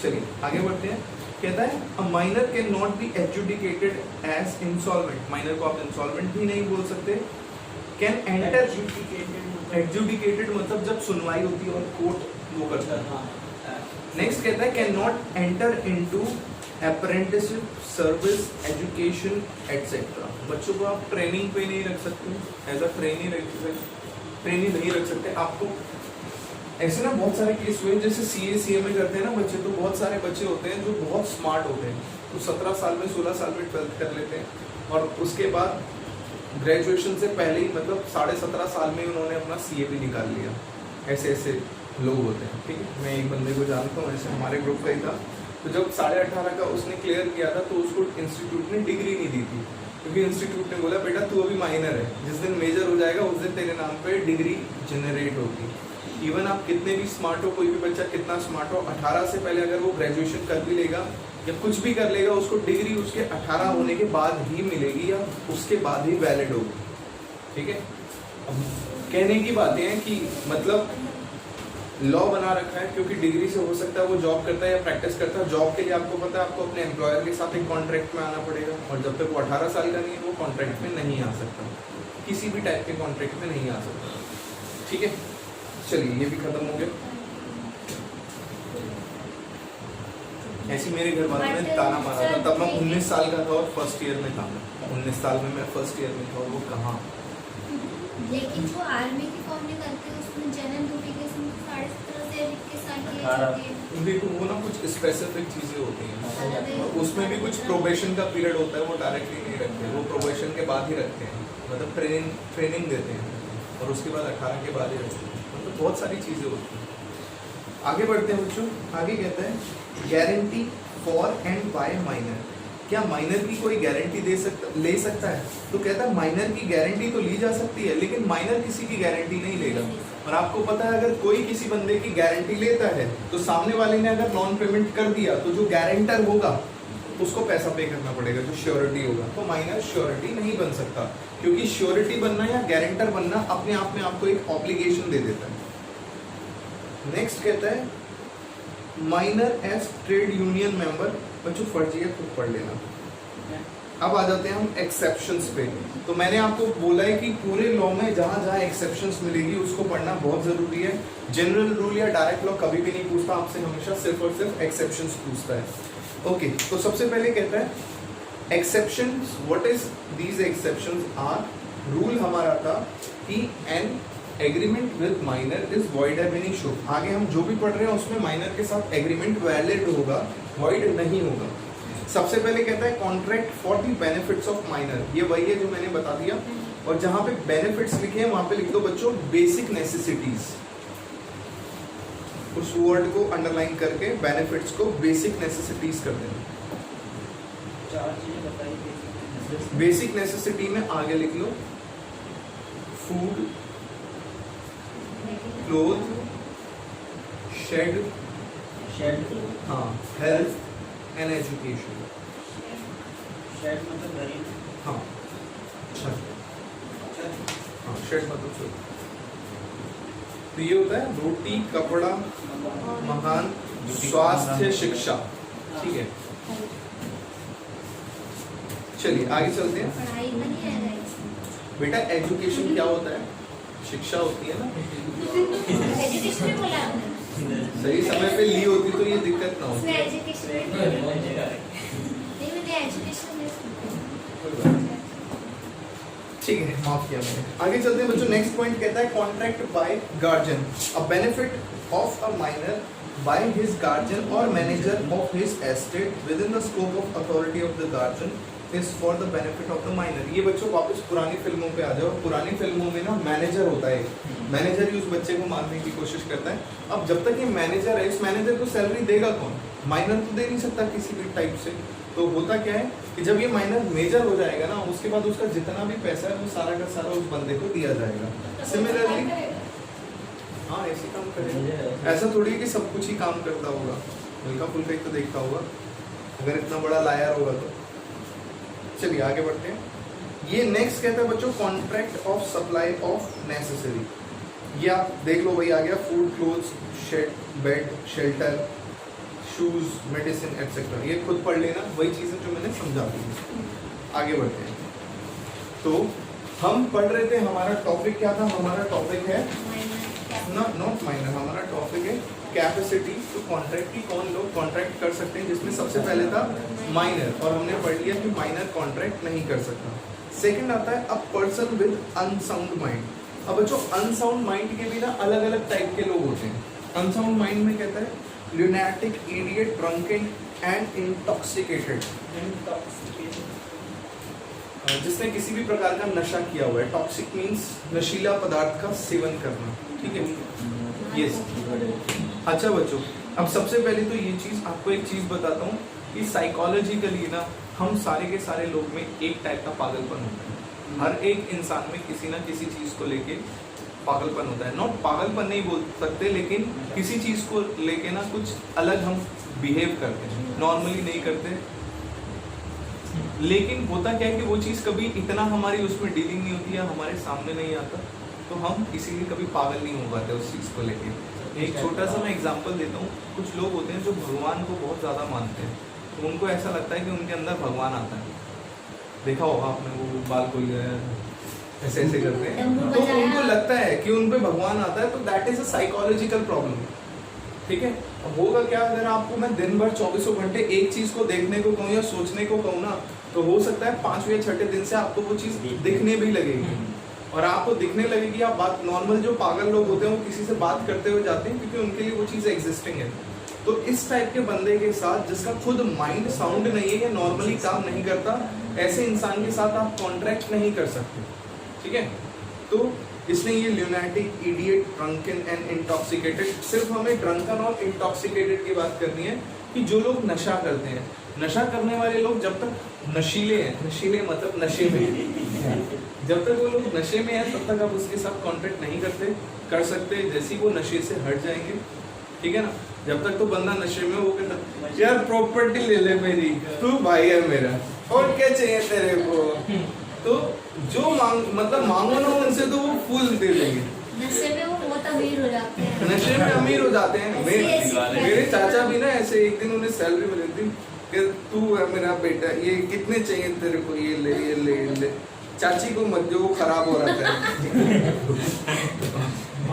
Speaker 1: चलिए आगे बढ़ते हैं। कहता है a minor can not be adjudicated as insolvent. Minor को आप इंसॉल्वेंट भी नहीं बोल सकते। कैन एंटर, एडजुडिकेटेड मतलब जब सुनवाई होती है और कोर्ट वो करता है। नेक्स्ट कहता है can not enter into apprenticeship, service, education etcetera. बच्चों को आप ट्रेनिंग पे नहीं रख सकते, एज अ ट्रेनिंग नहीं रख सकते। आपको ऐसे ना बहुत सारे केस हुए, जैसे CA में करते हैं ना बच्चे, तो बहुत सारे बच्चे होते हैं जो बहुत स्मार्ट होते हैं, तो 17 साल में 16 साल में 12th कर लेते हैं, और उसके बाद ग्रेजुएशन से पहले ही मतलब 17.5 साल में उन्होंने अपना CA भी निकाल लिया। ऐसे लोग होते हैं। ठीक है, मैं एक बंदे को जानता हूँ, ऐसे हमारे ग्रुप का ही था। तो जब 18.5 का उसने क्लियर किया था तो उसको इंस्टीट्यूट ने डिग्री नहीं दी थी, क्योंकि इंस्टीट्यूट ने बोला बेटा तू अभी माइनर है, जिस दिन मेजर हो जाएगा उस दिन तेरे नाम पे डिग्री जनरेट होगी। इवन आप कितने भी स्मार्ट हो, कोई भी बच्चा कितना स्मार्ट हो, 18 से पहले अगर वो ग्रेजुएशन कर भी लेगा या कुछ भी कर लेगा, उसको डिग्री उसके 18 होने के बाद ही मिलेगी या उसके बाद ही वैलिड होगी। ठीक है, अब कहने की बातें हैं कि मतलब लॉ बना रखा है, क्योंकि डिग्री से हो सकता है वो जॉब करता है या प्रैक्टिस करता है। जॉब के लिए आपको पता है आपको अपने एम्प्लॉयर के साथ एक कॉन्ट्रैक्ट में आना पड़ेगा, और जब तक वो 18 साल का नहीं है वो कॉन्ट्रैक्ट में नहीं आ सकता, किसी भी टाइप के कॉन्ट्रैक्ट में नहीं आ सकता। ठीक है, चलिए ये भी खत्म हो गया। ऐसी मेरे घर वालों ने ताना मारा था, तब मैं 19 साल का था और फर्स्ट ईयर में था। 19 साल में मैं फर्स्ट ईयर में था, और वो कहाँ।
Speaker 3: लेकिन जो आर्मी की फॉर्म निकलते हैं उसमें जनरल नोटिफिकेशन 17.5 से 21 साल की एज होती है।
Speaker 1: वो ना कुछ स्पेसिफिक चीजें होती हैं, और उसमें भी कुछ प्रोबेशन का पीरियड होता है, वो डायरेक्टली नहीं रखते, वो प्रोबेशन के बाद ही रखते हैं, मतलब ट्रेनिंग देते हैं, और उसके बाद 18 के बाद ही रखते हैं। मतलब बहुत सारी चीजें होती हैं। आगे बढ़ते हैं बच्चों। आगे कहते हैं guarantee for and by minor. क्या माइनर की कोई गारंटी ले सकता है? तो कहता है माइनर की गारंटी तो ली जा सकती है, लेकिन माइनर किसी की गारंटी नहीं लेगा। और आपको पता है अगर कोई किसी बंदे की गारंटी लेता है तो सामने वाले ने अगर नॉन पेमेंट कर दिया तो जो गारंटर होगा उसको पैसा पे करना पड़ेगा जो श्योरिटी होगा। तो माइनर श्योरिटी नहीं बन सकता, क्योंकि श्योरिटी बनना या गारंटर बनना अपने आप में आपको एक ऑब्लिगेशन दे देता है। नेक्स्ट कहता है minor as trade union member. बच्चों फर्जी है, खुद पढ़ लेना। अब आ जाते हैं हम एक्सेप्शंस पे। तो मैंने आपको बोला है कि पूरे लॉ में जहां जहां एक्सेप्शंस मिलेगी उसको पढ़ना बहुत जरूरी है। जनरल रूल या डायरेक्ट लॉ कभी भी नहीं पूछता आपसे, हमेशा सिर्फ और सिर्फ एक्सेप्शंस पूछता है। ओके, तो सबसे पहले कहता है exceptions, what is these exceptions are. Rule हमारा था कि an agreement with minor is void ab initio. आगे हम जो भी पढ़ रहे हैं उसमें माइनर के साथ एग्रीमेंट वैलिड होगा, वॉइड नहीं होगा। सबसे पहले कहता है contract for the benefits of minor. ये वही है जो मैंने बता दिया, और जहां पे बेनिफिट्स लिखे हैं वहां पे लिख दो बच्चों बेसिक नेसेसिटीज। उस वर्ड को अंडरलाइन करके बेनिफिट्स को बेसिक नेसेसिटीज कर देना।
Speaker 4: चार चीजें बताइए।
Speaker 1: बेसिक नेसेसिटी में आगे लिख लो फूड, क्लोथ, शेड, हाँ, हेल्थ एंड एजुकेशन।
Speaker 4: शेड मतलब घर ही।
Speaker 1: हाँ, अच्छा, हाँ, शेड मतलब छत। तो ये होता है रोटी, कपड़ा, मकान, स्वास्थ्य, शिक्षा। ठीक है, चलिए आगे चलते हैं।
Speaker 3: पढ़ाई का नहीं आएगा इसमें।
Speaker 1: बेटा एजुकेशन क्या होता है? शिक्षा होती है ना।
Speaker 3: एजुकेशन में बोला आपने।
Speaker 1: सही समय पे ली होती तो ये दिक्कत ना
Speaker 3: इसमें
Speaker 1: होती।
Speaker 3: एजुकेशन में नहीं, मैंने एजुकेशन में सुना।
Speaker 1: ठीक है, माफ किया मैंने। आगे चलते हैं बच्चों। नेक्स्ट पॉइंट कहता है contract by guardian a benefit of a minor by his guardian or manager of his estate within the scope of authority of the guardian is for the benefit of the minor. ये बच्चों वापस पुरानी फिल्मों पे आ जाओ। पुरानी फिल्मों में ना मैनेजर होता है, मैनेजर ही उस बच्चे को मारने की कोशिश करता है। अब जब तक ये मैनेजर है, इस मैनेजर को सैलरी देगा कौन? माइनर तो दे नहीं सकता किसी भी टाइप से। तो होता क्या है कि जब ये माइनर मेजर हो जाएगा ना, उसके बाद उसका जितना भी पैसा है वो सारा का सारा उस बंदे को दिया जाएगा। सिमिलरली हाँ, ऐसे काम करेगा। ऐसा थोड़ी है कि सब कुछ ही काम करता होगा, हल्का फुल्का ही तो देखता होगा, अगर इतना बड़ा लायर होगा तो। चलिए आगे बढ़ते हैं। ये नेक्स्ट कहता है बच्चों contract of supply of necessary. ये आप देख लो भाई, आ गया food, clothes, shed, bed, shelter, shoes, medicine etcetera. ये खुद पढ़ लेना, वही चीजें जो मैंने समझा दी। आगे बढ़ते हैं। तो हम पढ़ रहे थे, हमारा टॉपिक क्या था? हमारा टॉपिक है नॉट माइनर, हमारा टॉपिक है कैपेसिटी। तो कॉन्ट्रैक्ट की कौन लोग कॉन्ट्रैक्ट कर सकते हैं, जिसमें सबसे पहले था माइनर, और हमने पढ़ लिया कि माइनर कॉन्ट्रैक्ट नहीं कर सकता। सेकंड आता है a person with unsound mind. अब बच्चों अनसाउंड माइंड के भी ना अलग अलग टाइप के लोग होते हैं। अनसाउंड माइंड में कहता है lunatic, idiot, drunken and intoxicated। जिसने किसी भी प्रकार का नशा किया हुआ है। टॉक्सिक मीन्स नशीला पदार्थ का सेवन करना। ठीक है, यस। अच्छा बच्चों, अब सबसे पहले तो ये चीज आपको एक चीज बताता हूँ कि साइकोलॉजिकली ना हम सारे के सारे लोग में एक टाइप का पागलपन होता है। हर एक इंसान में किसी ना किसी चीज को लेके पागलपन होता है। नॉट पागलपन नहीं बोल सकते, लेकिन किसी चीज को लेके ना कुछ अलग हम बिहेव करते हैं, नॉर्मली नहीं करते। लेकिन होता क्या है कि वो चीज कभी इतना हमारी उसमें डीलिंग नहीं होती या हमारे सामने नहीं आता, तो हम इसीलिए कभी पागल नहीं हो पाते उस चीज को लेके। एक छोटा सा मैं एग्जांपल देता हूँ। कुछ लोग होते हैं जो भगवान को बहुत ज्यादा मानते हैं, तो उनको ऐसा लगता है कि उनके अंदर भगवान आता है। देखा होगा आपने, वो बाल खोल ऐसे ऐसे करते हैं, तो उनको लगता है कि उन पे भगवान आता है। तो that is a psychological problem. ठीक है, अब होगा क्या, अगर आपको मैं दिन भर 24 घंटे एक चीज को देखने को कहूँ या सोचने को कहूँ ना, तो हो सकता है 5वें या 6ठे दिन से आपको वो चीज दिखने भी लगेगी, और आपको दिखने लगेगी। आप बात, नॉर्मल जो पागल लोग होते हैं वो किसी से बात करते हुए जाते हैं, क्योंकि उनके लिए वो चीज एग्जिस्टिंग है। तो इस टाइप के बंदे के साथ जिसका खुद माइंड साउंड नहीं है या नॉर्मली काम नहीं करता, ऐसे इंसान के साथ आप कॉन्ट्रैक्ट नहीं कर सकते। ठीक है, तो इसलिए ये ल्यूनाटिक, इडियट, ड्रंकन एंड इंटॉक्सिकेटेड, सिर्फ हमें ड्रंकन और इंटॉक्सिकेटेड की बात करनी है कि जो लोग नशा करते हैं। नशा करने वाले लोग जब तक नशीले हैं, नशीले मतलब नशे में हैं, जब तक वो लोग नशे में हैं तब तक आप उसके साथ कॉन्ट्रैक्ट नहीं कर सकते। जैसे ही वो नशे से हट जाएंगे, ठीक है ना, जब तक तो बंदा नशे में वो कहता यार प्रॉपर्टी ले ले मेरी, तू भाई है मेरा, और क्या चाहिए तेरे को, तो जो मतलब मांगो ना उनसे तो वो फूल दे देंगे।
Speaker 3: नशे में वो बहुत अमीर हो जाते हैं।
Speaker 1: नशे में अमीर हो जाते हैं।
Speaker 3: ऐसी
Speaker 1: मेरे चाचा भी ना ऐसे एक दिन उन्हें सैलरी मिली थी कि तू है मेरा बेटा, ये कितने चाहिए तेरे को, ये ले ये ले ये ले। चाची को मत जो, वो खराब हो रहा था।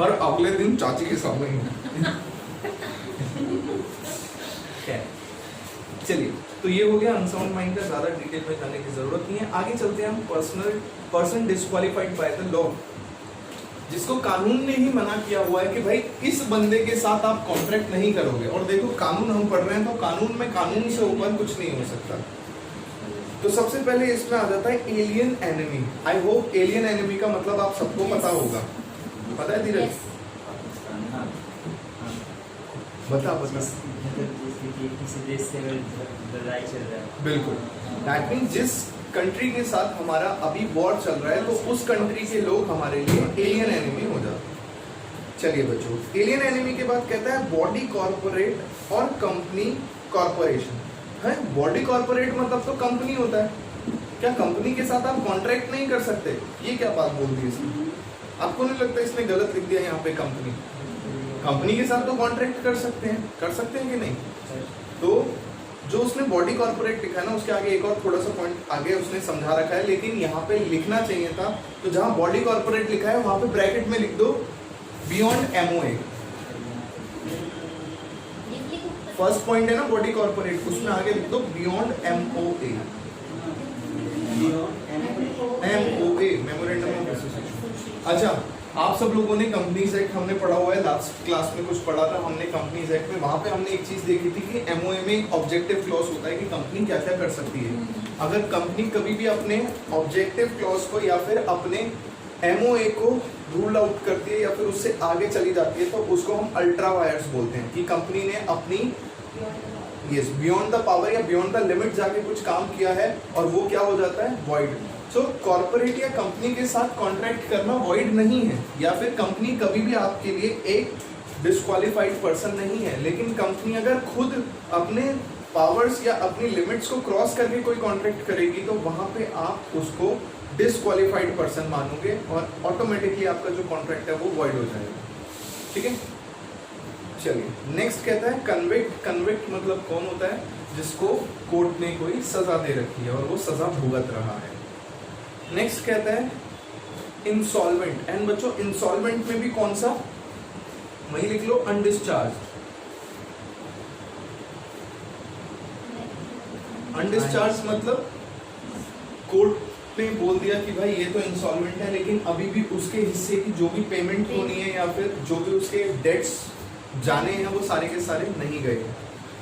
Speaker 1: और अगले दिन चाची के सामने ही। चलिए, तो ये हो गया अनसाउंड माइंड का, ज्यादा डिटेल में जाने की जरूरत नहीं है। आगे चलते हैं हम person disqualified by the law, जिसको कानून ने ही मना किया हुआ है कि भाई इस बंदे के साथ आप कॉन्ट्रैक्ट नहीं करोगे। और देखो कानून हम पढ़ रहे हैं तो कानून में कानून से ऊपर कुछ नहीं हो सकता। तो सबसे पहले इसमें आ जाता है alien enemy. I hope alien enemy का मतलब आप सबको पता होगा, पता है धीरज? बता
Speaker 4: किसी देश से लड़ाई चल रहा है,
Speaker 1: बिल्कुल। दैट मीन जिस कंट्री के साथ हमारा अभी वॉर चल रहा है तो उस कंट्री के लोग हमारे लिए एलियन एनिमी हो जाते हैं। चलिए बच्चों, एलियन एनिमी के बाद कहता है बॉडी कॉर्पोरेट और कंपनी कॉर्पोरेशन। है बॉडी कॉर्पोरेट मतलब तो कंपनी होता है, क्या कंपनी के साथ आप कॉन्ट्रैक्ट नहीं कर सकते? ये क्या बात बोल दी इसने? आपको नहीं लगता इसने गलत लिख दिया यहाँ पे? कंपनी के साथ तो कॉन्ट्रैक्ट कर सकते हैं कि नहीं? तो जो उसने बॉडी कॉर्पोरेट लिखा है ना, उसके आगे एक और थोड़ा सा पॉइंट आगे उसने समझा रखा है, लेकिन यहाँ पे लिखना चाहिए था। तो जहाँ बॉडी कॉर्पोरेट लिखा है वहां पे ब्रैकेट में लिख दो बियॉन्ड एमओए। फर्स्ट पॉइंट है ना बॉडी कॉर्पोरेट, उसमें आगे लिख दो beyond MOA. MOA memorandum of association. अच्छा, आप सब लोगों ने कंपनीज एक्ट हमने पढ़ा हुआ है, लास्ट क्लास में कुछ पढ़ा था हमने कंपनीज एक्ट में। वहां पे हमने एक चीज देखी थी कि एमओए में एक ऑब्जेक्टिव क्लॉज होता है कि कंपनी क्या क्या कर सकती है। अगर कंपनी कभी भी अपने ऑब्जेक्टिव क्लॉज को या फिर अपने एमओए को रूल आउट करती है या फिर उससे आगे चली जाती है तो उसको हम अल्ट्रा वायर्स बोलते हैं कि कंपनी ने अपनी बियॉन्ड द पावर या बियॉन्ड द लिमिट जाके कुछ काम किया है और वो क्या हो जाता है? वॉइड। सो कॉर्पोरेट या कंपनी के साथ कॉन्ट्रैक्ट करना वॉइड नहीं है, या फिर कंपनी कभी भी आपके लिए एक डिस्क्वालिफाइड पर्सन नहीं है। लेकिन कंपनी अगर खुद अपने पावर्स या अपनी लिमिट्स को क्रॉस करके कोई कॉन्ट्रैक्ट करेगी तो वहां पे आप उसको डिस्क्वालिफाइड पर्सन मानोगे और ऑटोमेटिकली आपका जो कॉन्ट्रैक्ट है वो वॉइड हो जाएगा। ठीक है, चलिए नेक्स्ट कहता है कन्विक्ट। कन्विक्ट मतलब कौन होता है? जिसको कोर्ट ने कोई सजा दे रखी है और वो सजा भुगत रहा है। नेक्स्ट कहता है इंसॉल्वेंट। एंड बच्चों इंसॉल्वेंट में भी कौन सा? वही लिख लो अनडिस्चार्ज। अनडिस्चार्ज मतलब कोर्ट ने बोल दिया कि भाई ये तो इंसॉल्वेंट है, लेकिन अभी भी उसके हिस्से की जो भी पेमेंट होनी है या फिर जो भी उसके डेट्स जाने हैं वो सारे के सारे नहीं गए।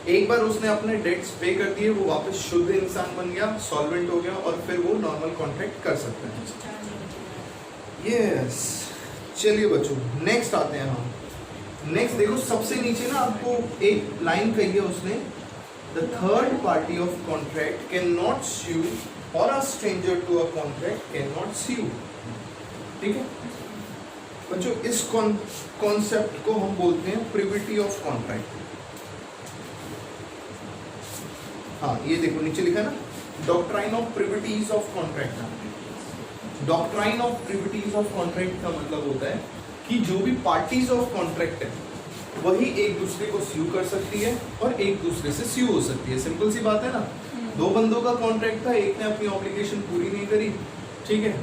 Speaker 1: एक बार उसने अपने डेट्स पे कर दिए, वो वापस शुद्ध इंसान बन गया, सॉल्वेंट हो गया और फिर वो नॉर्मल कॉन्ट्रैक्ट कर सकता है। यस, चलिए बच्चों नेक्स्ट आते हैं हम। नेक्स्ट देखो सबसे नीचे ना आपको एक लाइन कही है उसने, the third party of contract can not sue or a stranger to a contract can not sue. ठीक है बच्चों, इस कॉन्सेप्ट को हम बोलते हैं प्रिविटी ऑफ कॉन्ट्रैक्ट। हाँ ये देखो नीचे लिखा है ना, doctrine of privities of contract. Doctrine of privities of contract का मतलब होता है कि जो भी पार्टीज ऑफ कॉन्ट्रैक्ट है वही एक दूसरे को स्यू कर सकती है और एक दूसरे से स्यू हो सकती है। सिंपल सी बात है ना, दो बंदों का कॉन्ट्रैक्ट था, एक ने अपनी ऑब्लिगेशन पूरी नहीं करी, ठीक है।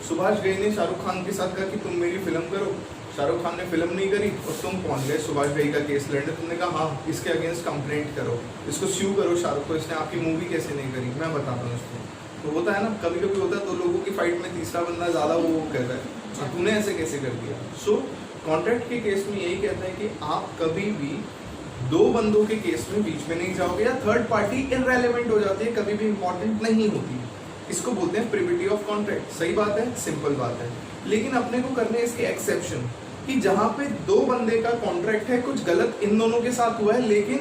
Speaker 1: सुभाष घई ने शाहरुख खान के साथ कहा कि तुम मेरी फिल्म करो, शाहरुख खान ने फिल्म नहीं करी और तुम पहुंच गए सुभाष घई का केस लड़ने। तुमने कहा हाँ इसके अगेंस्ट कंप्लेंट करो, इसको स्यू करो शाहरुख को, इसने आपकी मूवी कैसे नहीं करी, मैं बताता हूँ इसको। तो होता है ना, कभी कभी होता है दो लोगों की फाइट में तीसरा बंदा ज्यादा वो कहता है तूने ऐसे कैसे कर दिया। सो कॉन्ट्रैक्ट के केस में यही कहता है कि आप कभी भी दो बंदों के केस में बीच में नहीं जाओगे, या थर्ड पार्टी इररेलेवेंट हो जाती है, कभी भी इंपॉर्टेंट नहीं होती। इसको बोलते हैं प्रिविटी ऑफ कॉन्ट्रैक्ट। सही बात है, सिंपल बात है। लेकिन अपने को करने इसके एक्सेप्शन कि जहां पे दो बंदे का कॉन्ट्रैक्ट है, कुछ गलत इन दोनों के साथ हुआ है, लेकिन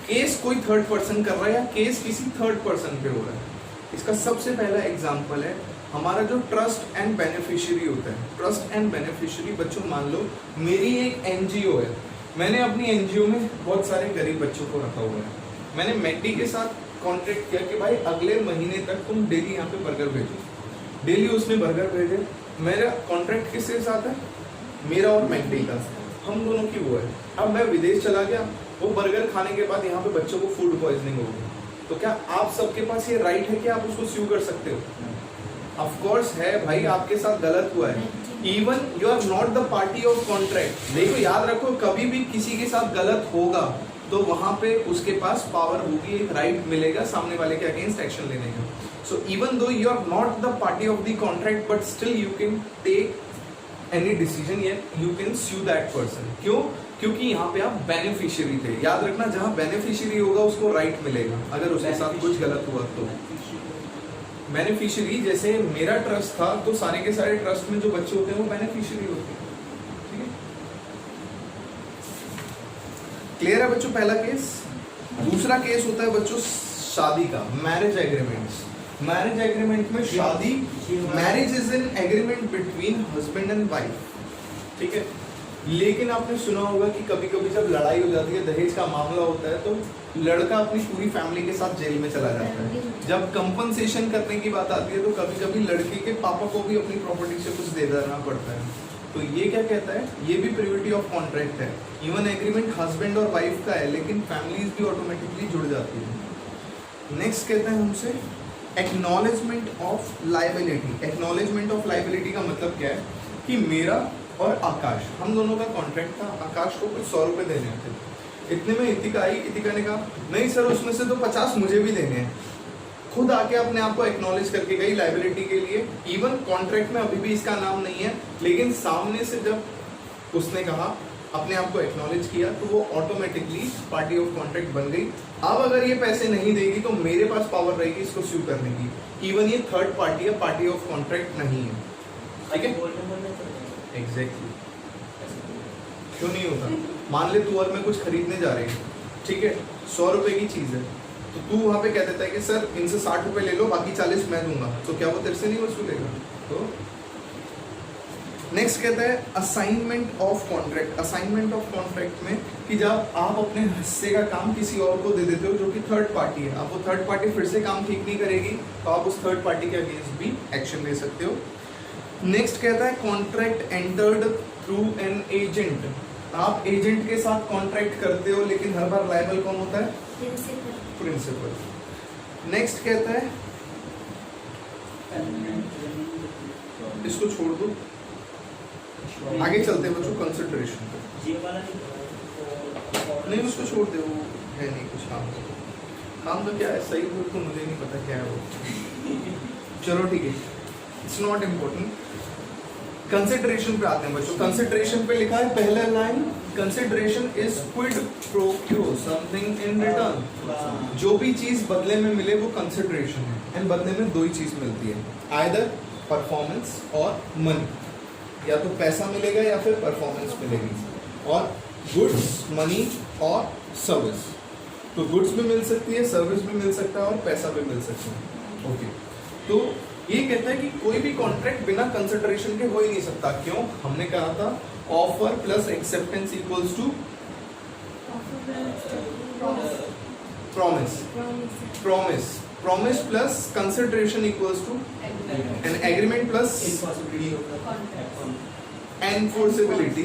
Speaker 1: केस कोई थर्ड पर्सन कर रहा है या केस किसी थर्ड पर्सन पे हो रहा है। इसका सबसे पहला एग्जांपल है हमारा जो ट्रस्ट एंड बेनिफिशियरी होता है। ट्रस्ट एंड बेनिफिशियरी बच्चों मान लो मेरी एक एनजीओ है, मैंने अपनी एनजीओ में बहुत सारे गरीब बच्चों को रखा हुआ है। मैंने मैकडी के साथ कॉन्ट्रैक्ट किया कि भाई अगले महीने तक तुम डेली यहाँ पे बर्गर भेजो। डेली उसने बर्गर भेजे। मेरा कॉन्ट्रैक्ट किसके साथ है? मेरा और मैकडी का, हम दोनों की वो है। अब मैं विदेश चला गया, वो बर्गर खाने के बाद यहाँ पे बच्चों को फूड पॉइजनिंग हो गई, तो क्या आप सबके पास ये राइट है कि आप उसको स्यू कर सकते हो? ऑफ कोर्स है भाई, आपके साथ गलत हुआ है। Even you are not the party of contract. देखो याद रखो, कभी भी किसी के साथ गलत होगा तो वहां पे उसके पास पावर होगी, एक राइट मिलेगा सामने वाले के अगेंस्ट एक्शन लेने का। So even though you are not the party of the contract, but still you can take any decision, you can sue that person. क्यों? क्योंकि यहाँ पे आप बेनिफिशियरी थे। याद रखना, जहां बेनिफिशियरी होगा उसको राइट मिलेगा अगर उसके साथ कुछ गलत हुआ तो। बेनिफिशियरी जैसे मेरा ट्रस्ट था, तो सारे के सारे ट्रस्ट में जो बच्चे होते हैं वो बेनिफिशियरी होते हैं। ठीक है, क्लियर है बच्चों? पहला केस। दूसरा केस होता है बच्चों शादी का, मैरिज एग्रीमेंट्स। मैरिज एग्रीमेंट में शादी, marriage is an agreement between husband and wife. ठीक है, लेकिन आपने सुना होगा कि कभी कभी जब लड़ाई हो जाती है, दहेज का मामला होता है, तो लड़का अपनी पूरी फैमिली के साथ जेल में चला जाता है। जब कंपनसेशन करने की बात आती है तो कभी कभी लड़के के पापा को भी अपनी प्रॉपर्टी से कुछ दे देना पड़ता है। तो ये क्या कहता है? ये भी प्रिविटी ऑफ कॉन्ट्रैक्ट है। इवन एग्रीमेंट हस्बैंड और वाइफ का है, लेकिन फैमिलीज भी ऑटोमेटिकली जुड़ जाती है। नेक्स्ट कहते हैं हमसे acknowledgement of liability. Acknowledgement of liability का मतलब क्या है कि मेरा और आकाश, हम दोनों का कॉन्ट्रैक्ट था। आकाश को कुछ 100 रुपए देने थे। इतने में इतिका आई। इतिका ने कहा नहीं सर, उसमें से तो 50 मुझे भी देने हैं। खुद आके अपने आप को एक्नॉलेज करके गई लाइबिलिटी के लिए। इवन कॉन्ट्रैक्ट में अभी भी इसका नाम नहीं है, लेकिन सामने से जब उसने कहा, अपने आप को एक्नॉलेज किया, तो वो ऑटोमेटिकली पार्टी ऑफ कॉन्ट्रैक्ट बन गई। अब अगर ये पैसे नहीं देगी तो मेरे पास पावर रहेगी इसको स्यू करने की। इवन ये थर्ड पार्टी है, पार्टी ऑफ कॉन्ट्रैक्ट नहीं है। ठीक है, एग्जैक्टली। क्यों नहीं होता? मान ले तू और मैं कुछ खरीदने जा रहे हैं, ठीक है, 100 रुपए की चीज है, तो तू वहां पे कह देता है कि सर इनसे 60 रुपए ले लो, बाकी 40 मैं दूंगा, तो क्या वो तेरे से नहीं वसूलेगा? तो नेक्स्ट कहता है assignment of contract. Assignment of contract में कि जब आप अपने हिस्से का काम किसी और को दे देते हो जो कि थर्ड पार्टी है, आप वो थर्ड पार्टी फिर से काम ठीक नहीं करेगी, तो आप उस थर्ड पार्टी के अगेंस्ट भी एक्शन ले सकते हो। नेक्स्ट कहता है contract entered through an agent. आप एजेंट के साथ कॉन्ट्रैक्ट करते हो, लेकिन हर बार लायबल कौन होता है? प्रिंसिपल। नेक्स्ट कहता है, इसको छोड़ दो, आगे चलते हैं बच्चों कंसिडरेशन पे। नहीं उसको छोड़ दे, वो है नहीं कुछ काम। काम तो क्या है, सही बोल तो मुझे नहीं पता क्या है वो। चलो ठीक है, इट्स नॉट इम्पोर्टेंट। कंसिडरेशन पे आते हैं बच्चों। कंसिडरेशन पे लिखा है पहला line, consideration is quid pro क्यो, समथिंग इन रिटर्न। जो भी चीज बदले में मिले वो कंसिडरेशन है। एंड बदले में दो ही चीज मिलती है, आइदर परफॉर्मेंस और मनी। या तो पैसा मिलेगा या फिर परफॉर्मेंस मिलेगी। और गुड्स, मनी और सर्विस। तो गुड्स भी मिल सकती है, सर्विस भी मिल सकता है और पैसा भी मिल सकता है। ओके, तो ये कहता है कि कोई भी कॉन्ट्रैक्ट बिना कंसिडरेशन के हो ही नहीं सकता। क्यों? हमने कहा था offer plus acceptance equals to promise. Promise plus consideration equals to an agreement plus enforceability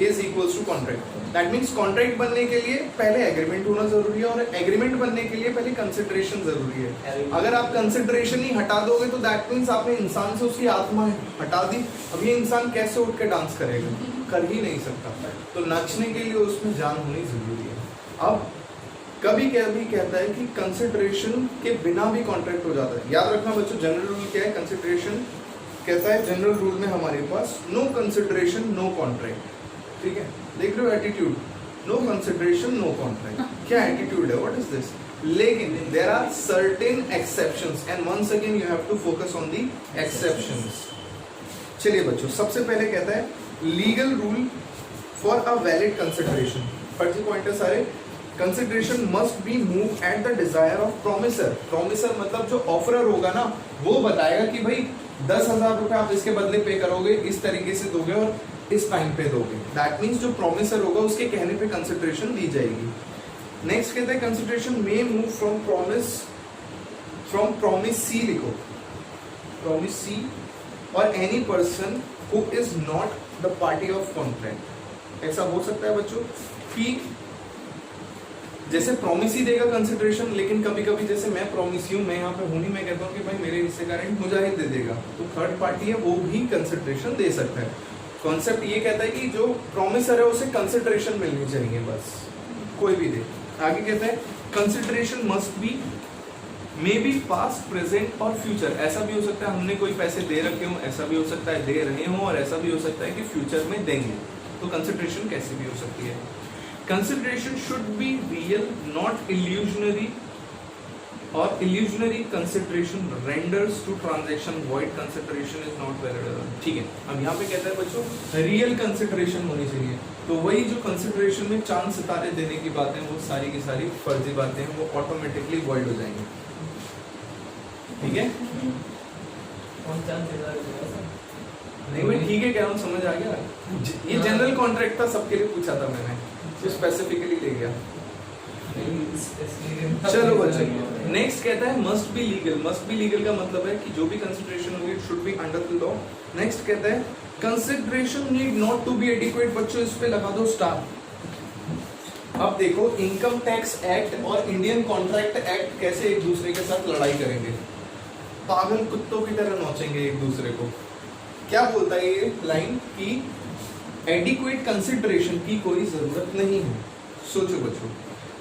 Speaker 1: is equals to contract. That means contract बनने के लिए पहले एग्रीमेंट होना जरूरी है, और एग्रीमेंट बनने के लिए पहले कंसिडरेशन जरूरी है। अगर आप कंसिडरेशन ही हटा दोगे तो दैट मीन्स आपने इंसान से उसकी आत्मा हटा दी। अब ये इंसान कैसे उठ के डांस करेगा? कर ही नहीं सकता। तो नाचने के लिए उसमें जान होनी जरूरी है। अब कभी कभी कहता है कि कंसिडरेशन के बिना भी कॉन्ट्रैक्ट हो जाता है। याद रखना बच्चों, जनरल रूल क्या है? कंसिडरेशन कहता है जनरल रूल में हमारे पास नो कंसिडरेशन नो कॉन्ट्रैक्ट। ठीक है, देख रहे हो attitude, no consideration no contract. क्या एटीट्यूड है? What is this? लेकिन there are certain exceptions and once again you have to focus on the exceptions. चलिए बच्चों, सबसे पहले कहता है legal rule for a valid consideration. फर्जी पॉइंट है सारे। Consideration must be move at the desire of promisor. Promisor मतलब जो ऑफरर होगा ना, वो बताएगा कि भाई 10,000 रुपए आप इसके बदले पे करोगे, इस तरीके से दोगे, और इस टाइम पे दोगे। दैट मीन्स जो प्रोमिसर होगा उसके कहने पे कंसिडरेशन दी जाएगी। नेक्स्ट कहते हैं consideration may move from promisee, लिखो प्रोमिसी और any person who is not the party of contract. ऐसा हो सकता है बच्चों कि जैसे प्रोमिस ही देगा कंसिडरेशन, लेकिन कभी कभी जैसे मैं प्रोमिसी हूँ, मैं यहाँ पे हूँ नहीं, मैं कहता हूँ कि भाई मेरे हिस्से का रेंट मुजाहिद दे देगा, तो थर्ड पार्टी है वो भी कंसिडरेशन दे सकता है। कॉन्सेप्ट ये कहता है कि जो प्रोमिसर है उसे कंसिडरेशन मिलनी चाहिए, बस कोई भी दे। आगे कहता है consideration must B may be past present और फ्यूचर। ऐसा भी हो सकता है हमने कोई पैसे दे रखे हों, ऐसा भी हो सकता है दे रहे हों, और ऐसा भी हो सकता है कि फ्यूचर में देंगे। तो कंसिडरेशन कैसे भी हो सकती है। Consideration should be real not illusory, और illusory consideration renders to transaction void, consideration is not valid. ठीक है, अब यहाँ पे कहता है बच्चों रियल कंसिडरेशन होनी चाहिए। तो वही जो कंसिडरेशन में चांद सितारे देने की बातें, वो सारी की सारी फर्जी बातें हैं, वो ऑटोमेटिकली वॉइड हो जाएंगी। ठीक है,
Speaker 2: कौन चांद सितारे देगा सर?
Speaker 1: नहीं मैं ठीक है कह रहा हूँ, समझ आ गया। ये जनरल कॉन्ट्रैक्ट था, सबके लिए पूछा था मैंने, स्पेसिफिकली ले गया। चलो बच्चों, नेक्स्ट कहता है must be legal. Must be legal का मतलब है कि जो भी कंसिडरेशन होगी it should be under the law. Next कहता है consideration need not to be adequate. बच्चों इस पे लगा दो स्टार। अब देखो इनकम टैक्स एक्ट और इंडियन कॉन्ट्रैक्ट एक्ट कैसे एक दूसरे के साथ लड़ाई करेंगे, पागल कुत्तों की तरह नोचेंगे एक दूसरे को। क्या बोलता है ये लाइन कि एडिक्वेट कंसिडरेशन की कोई जरूरत नहीं है। सोचो बच्चों,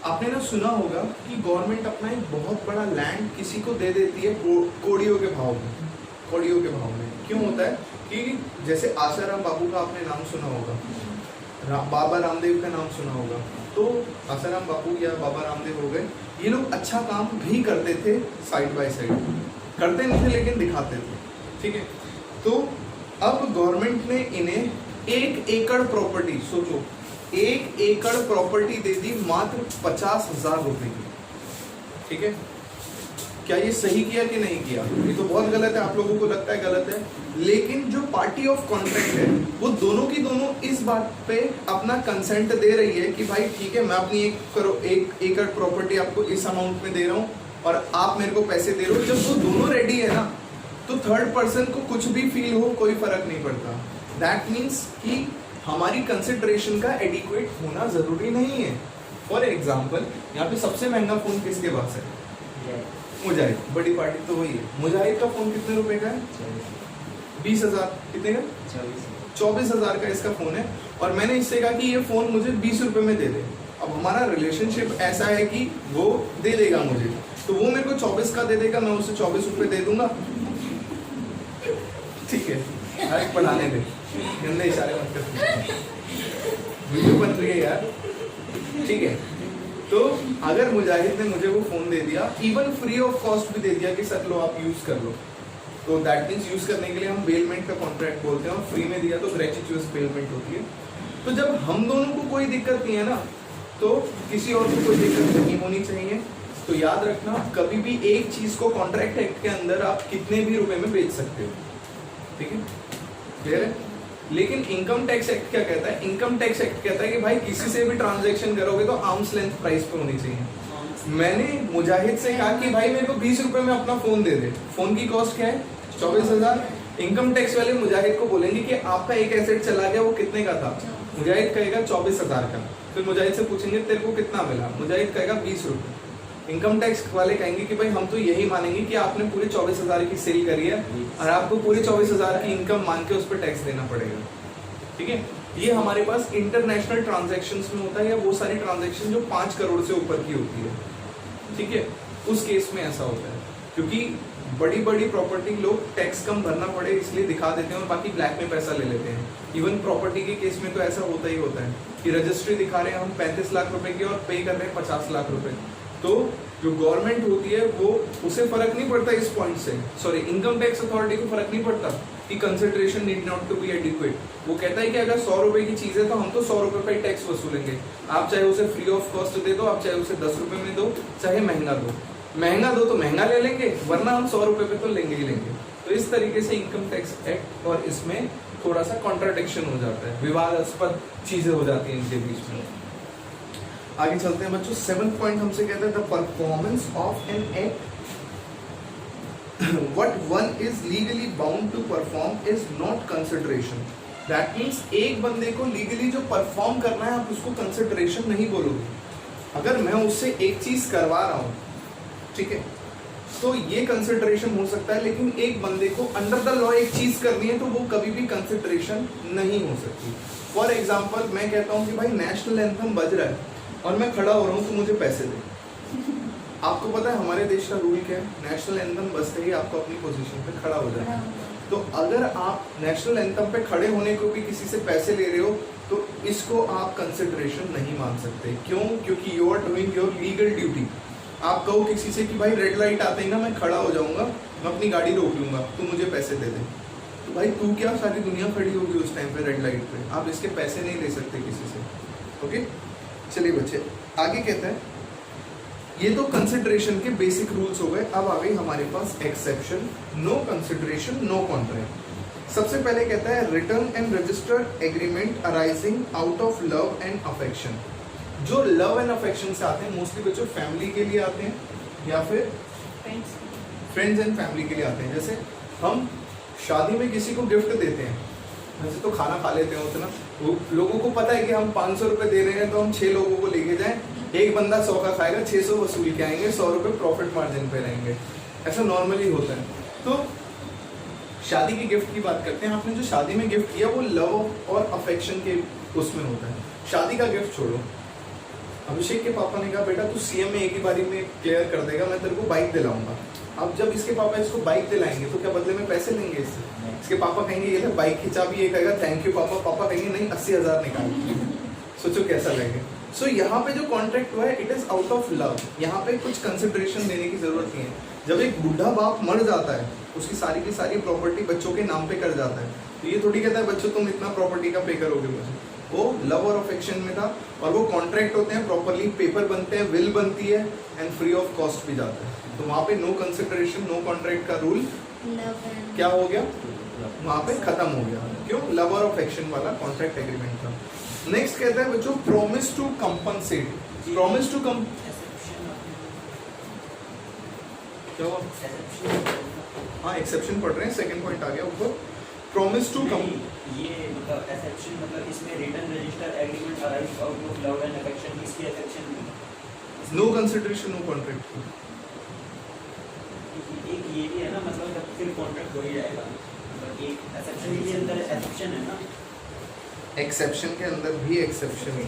Speaker 1: आपने ना सुना होगा कि गवर्नमेंट अपना एक बहुत बड़ा लैंड किसी को दे देती है कोड़ियों के भाव में। कोड़ियों के भाव में क्यों होता है कि जैसे आसाराम बाबू का आपने नाम सुना होगा, बाबा रामदेव का नाम सुना होगा। तो आसाराम बापू या बाबा रामदेव हो गए, ये लोग अच्छा काम भी करते थे, साइड बाय साइड करते नहीं थे लेकिन दिखाते थे। ठीक है, तो अब गवर्नमेंट ने इन्हें 1 एकड़ प्रॉपर्टी, सोचो 1 एकड़ प्रॉपर्टी दे दी मात्र 50,000 रुपए की। ठीक है, क्या ये सही किया कि नहीं किया? ये तो बहुत गलत है, आप लोगों को लगता है गलत है, लेकिन जो पार्टी ऑफ कॉन्ट्रैक्ट है वो दोनों की दोनों इस बात पे अपना कंसेंट दे रही है कि भाई ठीक है मैं अपनी 1 एकड़ प्रॉपर्टी आपको इस अमाउंट में दे रहा हूँ और आप मेरे को पैसे दे रहे हो। जब वो दोनों रेडी है ना, तो थर्ड पर्सन को कुछ भी फील हो कोई फर्क नहीं पड़ता। दैट मीन्स कि हमारी कंसिडरेशन का एडिक्वेट होना जरूरी नहीं है। फॉर एग्जाम्पल यहाँ पे सबसे महंगा फोन किसके पास है? मुजाहिद। बड़ी पार्टी तो वही है। मुजाहिद का फोन कितने रुपए का है? 20,000। कितने का? 24,000 का इसका फोन है, और मैंने इससे कहा कि ये फोन मुझे 20 रुपए में दे दे। अब हमारा रिलेशनशिप ऐसा है कि वो दे देगा मुझे, तो वो मेरे को 24 का दे देगा, मैं उसे 24 रुपए दे दूंगा। ठीक है, डायरेक्ट पढ़ाने दे, गंदे इशारे मत कर, वीडियो बन रही है यार। ठीक है, तो अगर मुजाहिद ने मुझे वो फोन दे दिया, इवन फ्री ऑफ कॉस्ट भी दे दिया कि सर लो आप यूज कर लो, तो दैट मीन्स यूज करने के लिए हम बेलमेंट का कॉन्ट्रैक्ट बोलते हैं, और फ्री में दिया तो ग्रेचुइटस बेलमेंट होती है। तो जब हम दोनों को कोई दिक्कत नहीं है ना, तो किसी और को कोई दिक्कत नहीं होनी चाहिए। तो याद रखना, कभी भी एक चीज को कॉन्ट्रैक्ट एक्ट के अंदर आप कितने भी रुपए में बेच सकते हो। ठीक है, क्लियर है? लेकिन इनकम टैक्स एक्ट क्या कहता है? इनकम टैक्स एक्ट कहता है कि भाई किसी से भी ट्रांजैक्शन करोगे तो आर्म्स लेंथ प्राइस पे होनी चाहिए। मैंने मुजाहिद से कहा कि भाई मेरे को 20 रुपए में अपना फोन दे दे। फोन की कॉस्ट क्या है? 24,000। इनकम टैक्स वाले मुजाहिद को बोलेंगे कि आपका एक एसेट चला गया, वो कितने का था? मुजाहिद कहेगा 24,000 का। फिर मुजाहिद से पूछेंगे तेरे को कितना मिला? मुजाहिद कहेगा 20 रुपए। इनकम टैक्स वाले कहेंगे कि भाई हम तो यही मानेंगे कि आपने पूरे 24,000 की सेल करी है और आपको पूरे 24,000 की इनकम मान के उस पर टैक्स देना पड़ेगा। ठीक है, ये हमारे पास इंटरनेशनल ट्रांजैक्शंस में होता है, या वो सारी ट्रांजैक्शन जो 5 करोड़ से ऊपर की होती है। ठीक है, उस केस में ऐसा होता है, क्योंकि बड़ी बड़ी प्रॉपर्टी लोग टैक्स कम भरना पड़े इसलिए दिखा देते हैं और बाकी ब्लैक में पैसा ले लेते हैं। इवन प्रॉपर्टी के केस में तो ऐसा होता ही होता है कि रजिस्ट्री दिखा रहे हैं हम 35 लाख रुपए की और पे कर रहे हैं 50 लाख रुपए। तो जो गवर्नमेंट होती है वो उसे फर्क नहीं पड़ता इस पॉइंट से, सॉरी इनकम टैक्स अथॉरिटी को फर्क नहीं पड़ता कि consideration need not to be adequate. वो कहता है कि अगर 100 रुपए की चीज है तो हम तो 100 रुपए पे टैक्स वसूलेंगे। आप चाहे उसे फ्री ऑफ कॉस्ट दे दो, आप चाहे उसे 10 रुपए में दो, चाहे महंगा दो। महंगा दो तो महंगा ले लेंगे, वरना हम 100 रुपए पे तो लेंगे ही लेंगे। तो इस तरीके से इनकम टैक्स एक्ट और इसमें थोड़ा सा कॉन्ट्राडिक्शन हो जाता है, विवादास्पद चीजें हो जाती हैं इनके बीच में। आगे चलते हैं बच्चों। 7th पॉइंट हमसे कहते हैं the performance of an act what one is legally bound to perform is not consideration. That means एक बंदे को लीगली जो परफॉर्म करना है आप उसको कंसिडरेशन नहीं बोलोगे। अगर मैं उससे एक चीज करवा रहा हूँ, ठीक है, तो ये कंसिडरेशन हो सकता है, लेकिन एक बंदे को अंडर द लॉ एक चीज करनी है तो वो कभी भी कंसिडरेशन नहीं हो सकती। फॉर एग्जाम्पल मैं कहता हूँ कि भाई नेशनल एंथम बज रहा है और मैं खड़ा हो रहा हूँ तो मुझे पैसे दे। आपको पता है हमारे देश का रूल क्या है, नेशनल एंथम बजते ही आपको अपनी पोजीशन पे खड़ा हो जाना है। तो अगर आप नेशनल एंथम पे खड़े होने को भी किसी से पैसे ले रहे हो तो इसको आप कंसिडरेशन नहीं मान सकते। क्यों? क्योंकि you are doing your legal duty. आप कहो किसी से कि भाई रेड लाइट आते ही ना मैं खड़ा हो जाऊंगा, मैं अपनी गाड़ी रोक लूंगा, तू मुझे पैसे दे दे, तो भाई तू क्या सारी दुनिया खड़ी होगी उस टाइम पे रेड लाइट पे, आप इसके पैसे नहीं ले सकते किसी से। ओके, चलिए बच्चे आगे कहते हैं, ये तो कंसिडरेशन के बेसिक रूल्स हो गए। अब आ गई हमारे पास exception, no consideration no contract. सबसे पहले कहता है written and registered agreement arising out of love and affection. जो लव एंड अफेक्शन से आते हैं, मोस्टली बच्चों फैमिली के लिए आते हैं या फिर फ्रेंड्स एंड फैमिली के लिए आते हैं। जैसे हम शादी में किसी को गिफ्ट देते हैं, वैसे तो खाना खा लेते हैं उतना, वो लोगों को पता है कि हम 500 रुपए दे रहे हैं तो हम 6 लोगों को लेके जाएं, एक बंदा 100 का खाएगा, 600 वसूल के आएंगे, 100 रुपए प्रॉफिट मार्जिन पे रहेंगे। ऐसा नॉर्मली होता है। तो शादी की गिफ्ट की बात करते हैं। आपने जो शादी में गिफ्ट किया वो लव और अफेक्शन के उसमें होता है। शादी का गिफ्ट छोड़ो, अभिषेक के पापा ने कहा बेटा तू सीएम में एक ही बारी में क्लियर कर देगा, मैं तेरे को बाइक दिलाऊंगा। अब जब इसके पापा इसको बाइक दिलाएंगे तो क्या बदले में पैसे लेंगे इससे? इसके पापा कहेंगे ये ले बाइक की चाबी, ये कहेगा थैंक यू पापा, पापा कहेंगे नहीं 80,000 निकाल। सोचो कैसा लगेगा। सो यहाँ पे जो कॉन्ट्रैक्ट हुआ है it is out of love, यहाँ पे कुछ कंसिडरेशन देने की जरूरत नहीं है। जब एक बूढ़ा बाप मर जाता है, उसकी सारी की सारी प्रॉपर्टी बच्चों के नाम पे कर जाता है, तो ये थोड़ी कहता है बच्चों तुम इतना प्रॉपर्टी का पे करोगे मुझे। वो लव और अफेक्शन में था, और वो कॉन्ट्रैक्ट होते हैं, प्रॉपरली पेपर बनते हैं, विल बनती है एंड फ्री ऑफ कॉस्ट भी जाता है। तो वहाँ पे नो कंसिडरेशन नो कॉन्ट्रैक्ट का रूल क्या हो गया, वहाँ पे खत्म हो गया। क्यों? लव और अफेक्शन वाला कॉन्ट्रैक्ट एग्रीमेंट था। नेक्स्ट कहता है बच्चों promise to compensate. Promise to come क्या हुआ? हाँ एक्सेप्शन पढ़ रहे हैं, सेकंड पॉइंट आ गया ऊपर। प्रॉमिस टू कम,
Speaker 4: ये मतलब एक्सेप्शन मतलब इसमें written register agreement arise out of love and affection, इसकी exception
Speaker 1: no consideration no contract.
Speaker 4: एक ये भी है ना, मतलब जब फिर कॉन्ट्रैक्ट हो ही जाएगा, मतलब एक एक्सेप्शन के अंदर एक्सेप्शन है ना,
Speaker 1: एक्सेप्शन के अंदर भी एक्सेप्शन है।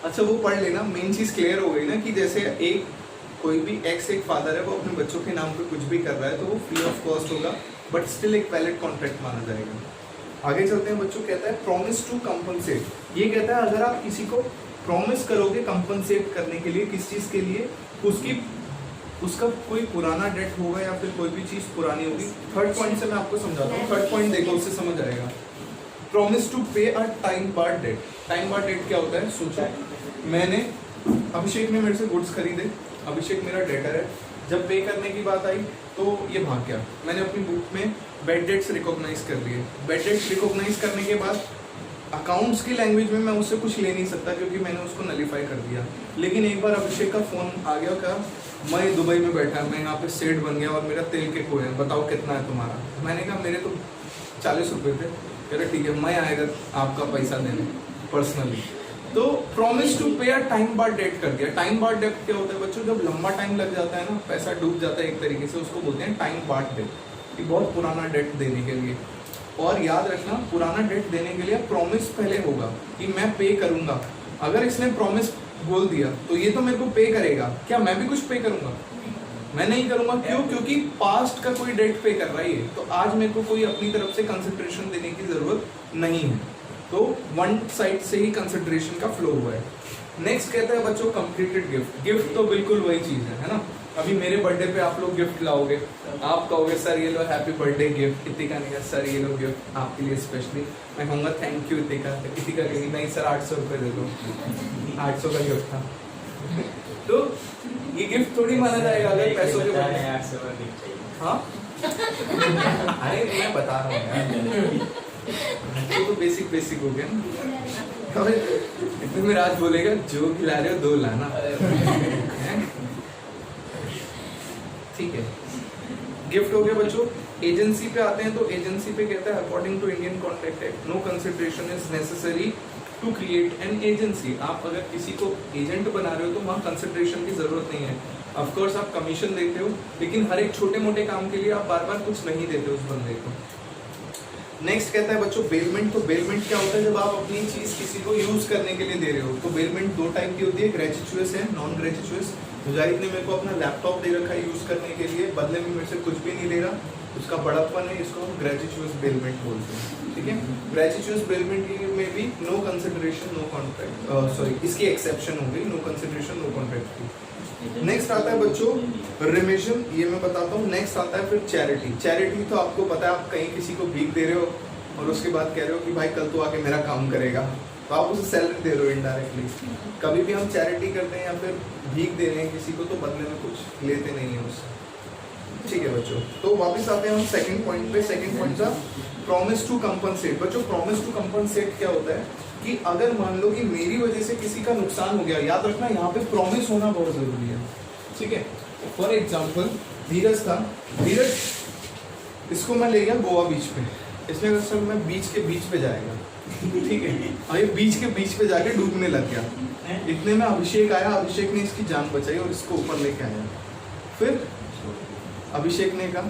Speaker 1: अच्छा वो पढ़ लेना, मेन चीज क्लियर हो गई ना कि जैसे एक कोई भी एक्स एक फादर है, वो अपने बच्चों के नाम पे कुछ भी कर रहा है तो वो फ्री ऑफ कॉस्ट होगा, बट स्टिल एक वैलिड कॉन्ट्रैक्ट माना जाएगा। आगे चलते हैं बच्चों, कहता है प्रॉमिस टू कंपनसेट। ये कहता है अगर आप किसी को प्रॉमिस करोगे कंपनसेट करने के लिए, किस चीज के लिए, उसका कोई पुराना डेट होगा या फिर कोई भी चीज पुरानी होगी। थर्ड पॉइंट से मैं आपको समझाता हूँ, थर्ड पॉइंट देखो उससे समझ आएगा। Promise to pay a time bar date. Time bar date क्या होता है? सोचो मैंने अभिषेक ने मेरे से गुड्स खरीदे, अभिषेक मेरा डेटर है, जब पे करने की बात आई तो ये भाग गया। मैंने अपनी बुक में बेड डेट्स रिकॉग्नाइज कर लिए। बेड डेट्स रिकॉग्नाइज करने के बाद अकाउंट्स की लैंग्वेज में मैं उससे कुछ ले नहीं सकता क्योंकि मैंने उसको नलीफाई कर दिया। लेकिन एक बार अभिषेक का फोन आ गया, क्या मैं दुबई में बैठा, मैं यहाँ पे सेठ बन गया और मेरा तेल के कोए हैं, बताओ कितना है तुम्हारा? मैंने कहा मेरे तो 40 रुपये थे। कह रहा ठीक है मैं आएगा आपका पैसा देने पर्सनली। तो promise to pay a time bar date कर दिया। टाइम बार डेट क्या होता है बच्चों? जब लंबा टाइम लग जाता है ना, पैसा डूब जाता है एक तरीके से, उसको बोलते हैं टाइम बार डेट। ये बहुत पुराना डेट देने के लिए। और याद रखना पुराना डेट देने के लिए प्रॉमिस पहले होगा कि मैं पे करूंगा। अगर इसने प्रॉमिस बोल दिया तो ये तो मेरे को पे करेगा, क्या मैं भी कुछ पे करूंगा? मैं नहीं करूंगा। क्यों? क्योंकि पास्ट का कोई डेट पे कर रहा है, तो आज मेरे को कोई अपनी तरफ से कंसिडरेशन देने की जरूरत नहीं है। तो वन साइड से ही कंसिडरेशन का फ्लो हुआ है। नेक्स्ट कहता है बच्चों कंप्लीटेड गिफ्ट। गिफ्ट तो बिल्कुल वही चीज है ना। अभी मेरे बर्थडे पे आप लोग गिफ्ट लाओगे, आप कहोगे सर ये लो हैप्पी बर्थडे गिफ्ट। इतिका ने कहा सर ये लो गिफ्ट आपके लिए स्पेशली। मैं कहूँगा थैंक यू इतिका। इतिका कहेगी नहीं सर 800 रुपये दे दो, 800 का गिफ्ट था। तो ये गिफ्ट थोड़ी माना जाएगा अगर पैसों के बदले।
Speaker 4: गिफ्ट चाहिए।
Speaker 1: हाँ अरे मैं बता रहा हूँ यार, तो बेसिक बेसिक हो गया ना। अबे इतने में राज बोलेगा जो खिला रहे हो 2 लाना। हैं? ठीक है, गिफ्ट हो गया बच्चों। एजेंसी पे आते हैं तो एजेंसी पे कहता है according to Indian contract act no consideration is necessary to create an agency. आप अगर किसी को एजेंट बना रहे हो तो वहाँ कंसिडरेशन की जरूरत नहीं है। ऑफ कोर्स आप कमीशन देते हो, लेकिन हर एक छोटे मोटे काम के लिए आप बार बार कुछ नहीं देते उस बंदे को। नेक्स्ट कहता है बच्चों बेलमेंट। तो बेलमेंट क्या होता है, जब आप अपनी चीज किसी को यूज करने के लिए दे रहे हो। तो बेलमेंट 2 टाइप की होती है, ग्रेचुअस है, नॉन ग्रेचुअस। मुजाहिद ने मेरे को अपना लैपटॉप दे रखा है यूज करने के लिए, बदले में मेरे से कुछ भी नहीं ले रहा, उसका बड़प्पन है, इसको हम ग्रेचुअस बेलमेंट बोलते हैं। ठीक है, ग्रेचुअस बेलमेंट में भी no consideration no contract, sorry इसकी एक्सेप्शन हो गई, नो कंसिडरेशन नो कॉन्ट्रैक्ट की। नेक्स्ट आता है बच्चों रिमिशन, ये मैं बताता हूँ। नेक्स्ट आता है फिर चैरिटी। चैरिटी तो आपको पता है, आप कहीं किसी को भीख दे रहे हो और उसके बाद कह रहे हो कि भाई कल तो आके मेरा काम करेगा, तो आप उसे सैलरी दे रहे हो इनडायरेक्टली। कभी भी हम चैरिटी करते हैं या फिर भीख दे रहे हैं किसी को तो बदले में कुछ लेते नहीं है उससे। ठीक है बच्चों, तो वापस आते हैं हम सेकंड पॉइंट पे। सेकंड पॉइंट था प्रॉमिस टू कंपनसेट। बच्चों प्रॉमिस टू कंपनसेट क्या होता है कि अगर मान लो कि मेरी वजह से किसी का नुकसान हो गया, याद रखना यहाँ पे प्रॉमिस होना बहुत जरूरी है। ठीक है, फॉर एग्जाम्पल धीरज था, धीरज इसको मैं ले गया गोवा बीच पे, इसने कहा सर मैं बीच के बीच पे जाएगा। ठीक है, और ये बीच के बीच पे जाके डूबने लग गया। इतने में अभिषेक आया, अभिषेक ने इसकी जान बचाई और इसको ऊपर लेके आया। फिर अभिषेक ने कहा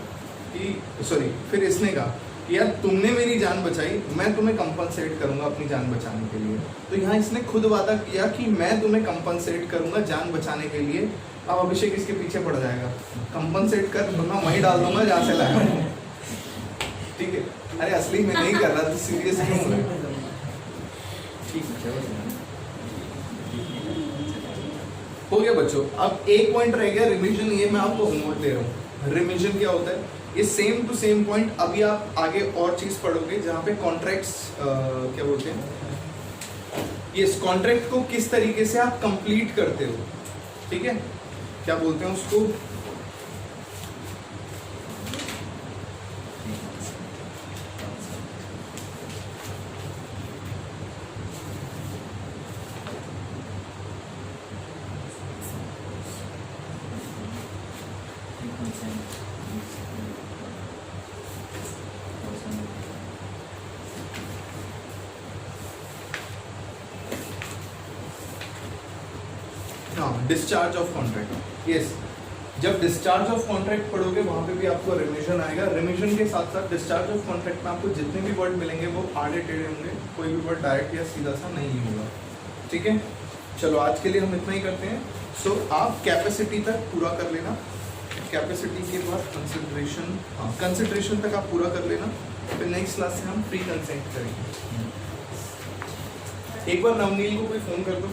Speaker 1: कि सॉरी, फिर इसने कहा कि यार तुमने मेरी जान बचाई, मैं तुम्हें कंपनसेट करूंगा अपनी जान बचाने के लिए। तो यहाँ इसने खुद वादा किया कि मैं तुम्हें कंपनसेट करूंगा जान बचाने के लिए। अब अभिषेक इसके पीछे पड़ जाएगा, कंपनसेट कर वरना वहीं डाल दूंगा जहाँ से लाया। ठीक है, अरे असली में नहीं कर रहा तो सीरियस क्यों हो रहा है? ठीक है, हो गया बच्चों। अब एक पॉइंट रह गया रिविजन, ये मैं आपको होमवर्क दे रहा हूँ। रिविजन क्या होता है, ये सेम टू सेम पॉइंट अभी आप आगे और चीज पढ़ोगे जहाँ पे कॉन्ट्रैक्ट्स क्या बोलते हैं, ये कॉन्ट्रैक्ट को किस तरीके से आप कंप्लीट करते हो। ठीक है, क्या बोलते हैं उसको, डिस्चार्ज ऑफ कॉन्ट्रैक्ट। यस, जब डिस्चार्ज ऑफ कॉन्ट्रैक्ट पढ़ोगे वहां पे भी आपको रिमिशन आएगा। रिमिशन के साथ साथ डिस्चार्ज ऑफ कॉन्ट्रैक्ट में आपको जितने भी वर्ड मिलेंगे वो आड़े टेढ़े होंगे, कोई भी वर्ड डायरेक्ट या सीधा सा नहीं होगा। ठीक है, चलो आज के लिए हम इतना ही करते हैं। सो आप कैपेसिटी तक पूरा कर लेना, कैपेसिटी के बाद कंसिडरेशन, कंसिडरेशन तक आप पूरा कर लेना, फिर नेक्स्ट क्लास से हम प्री कंसेंट करेंगे। एक बार नवनील को कोई फोन कर दो।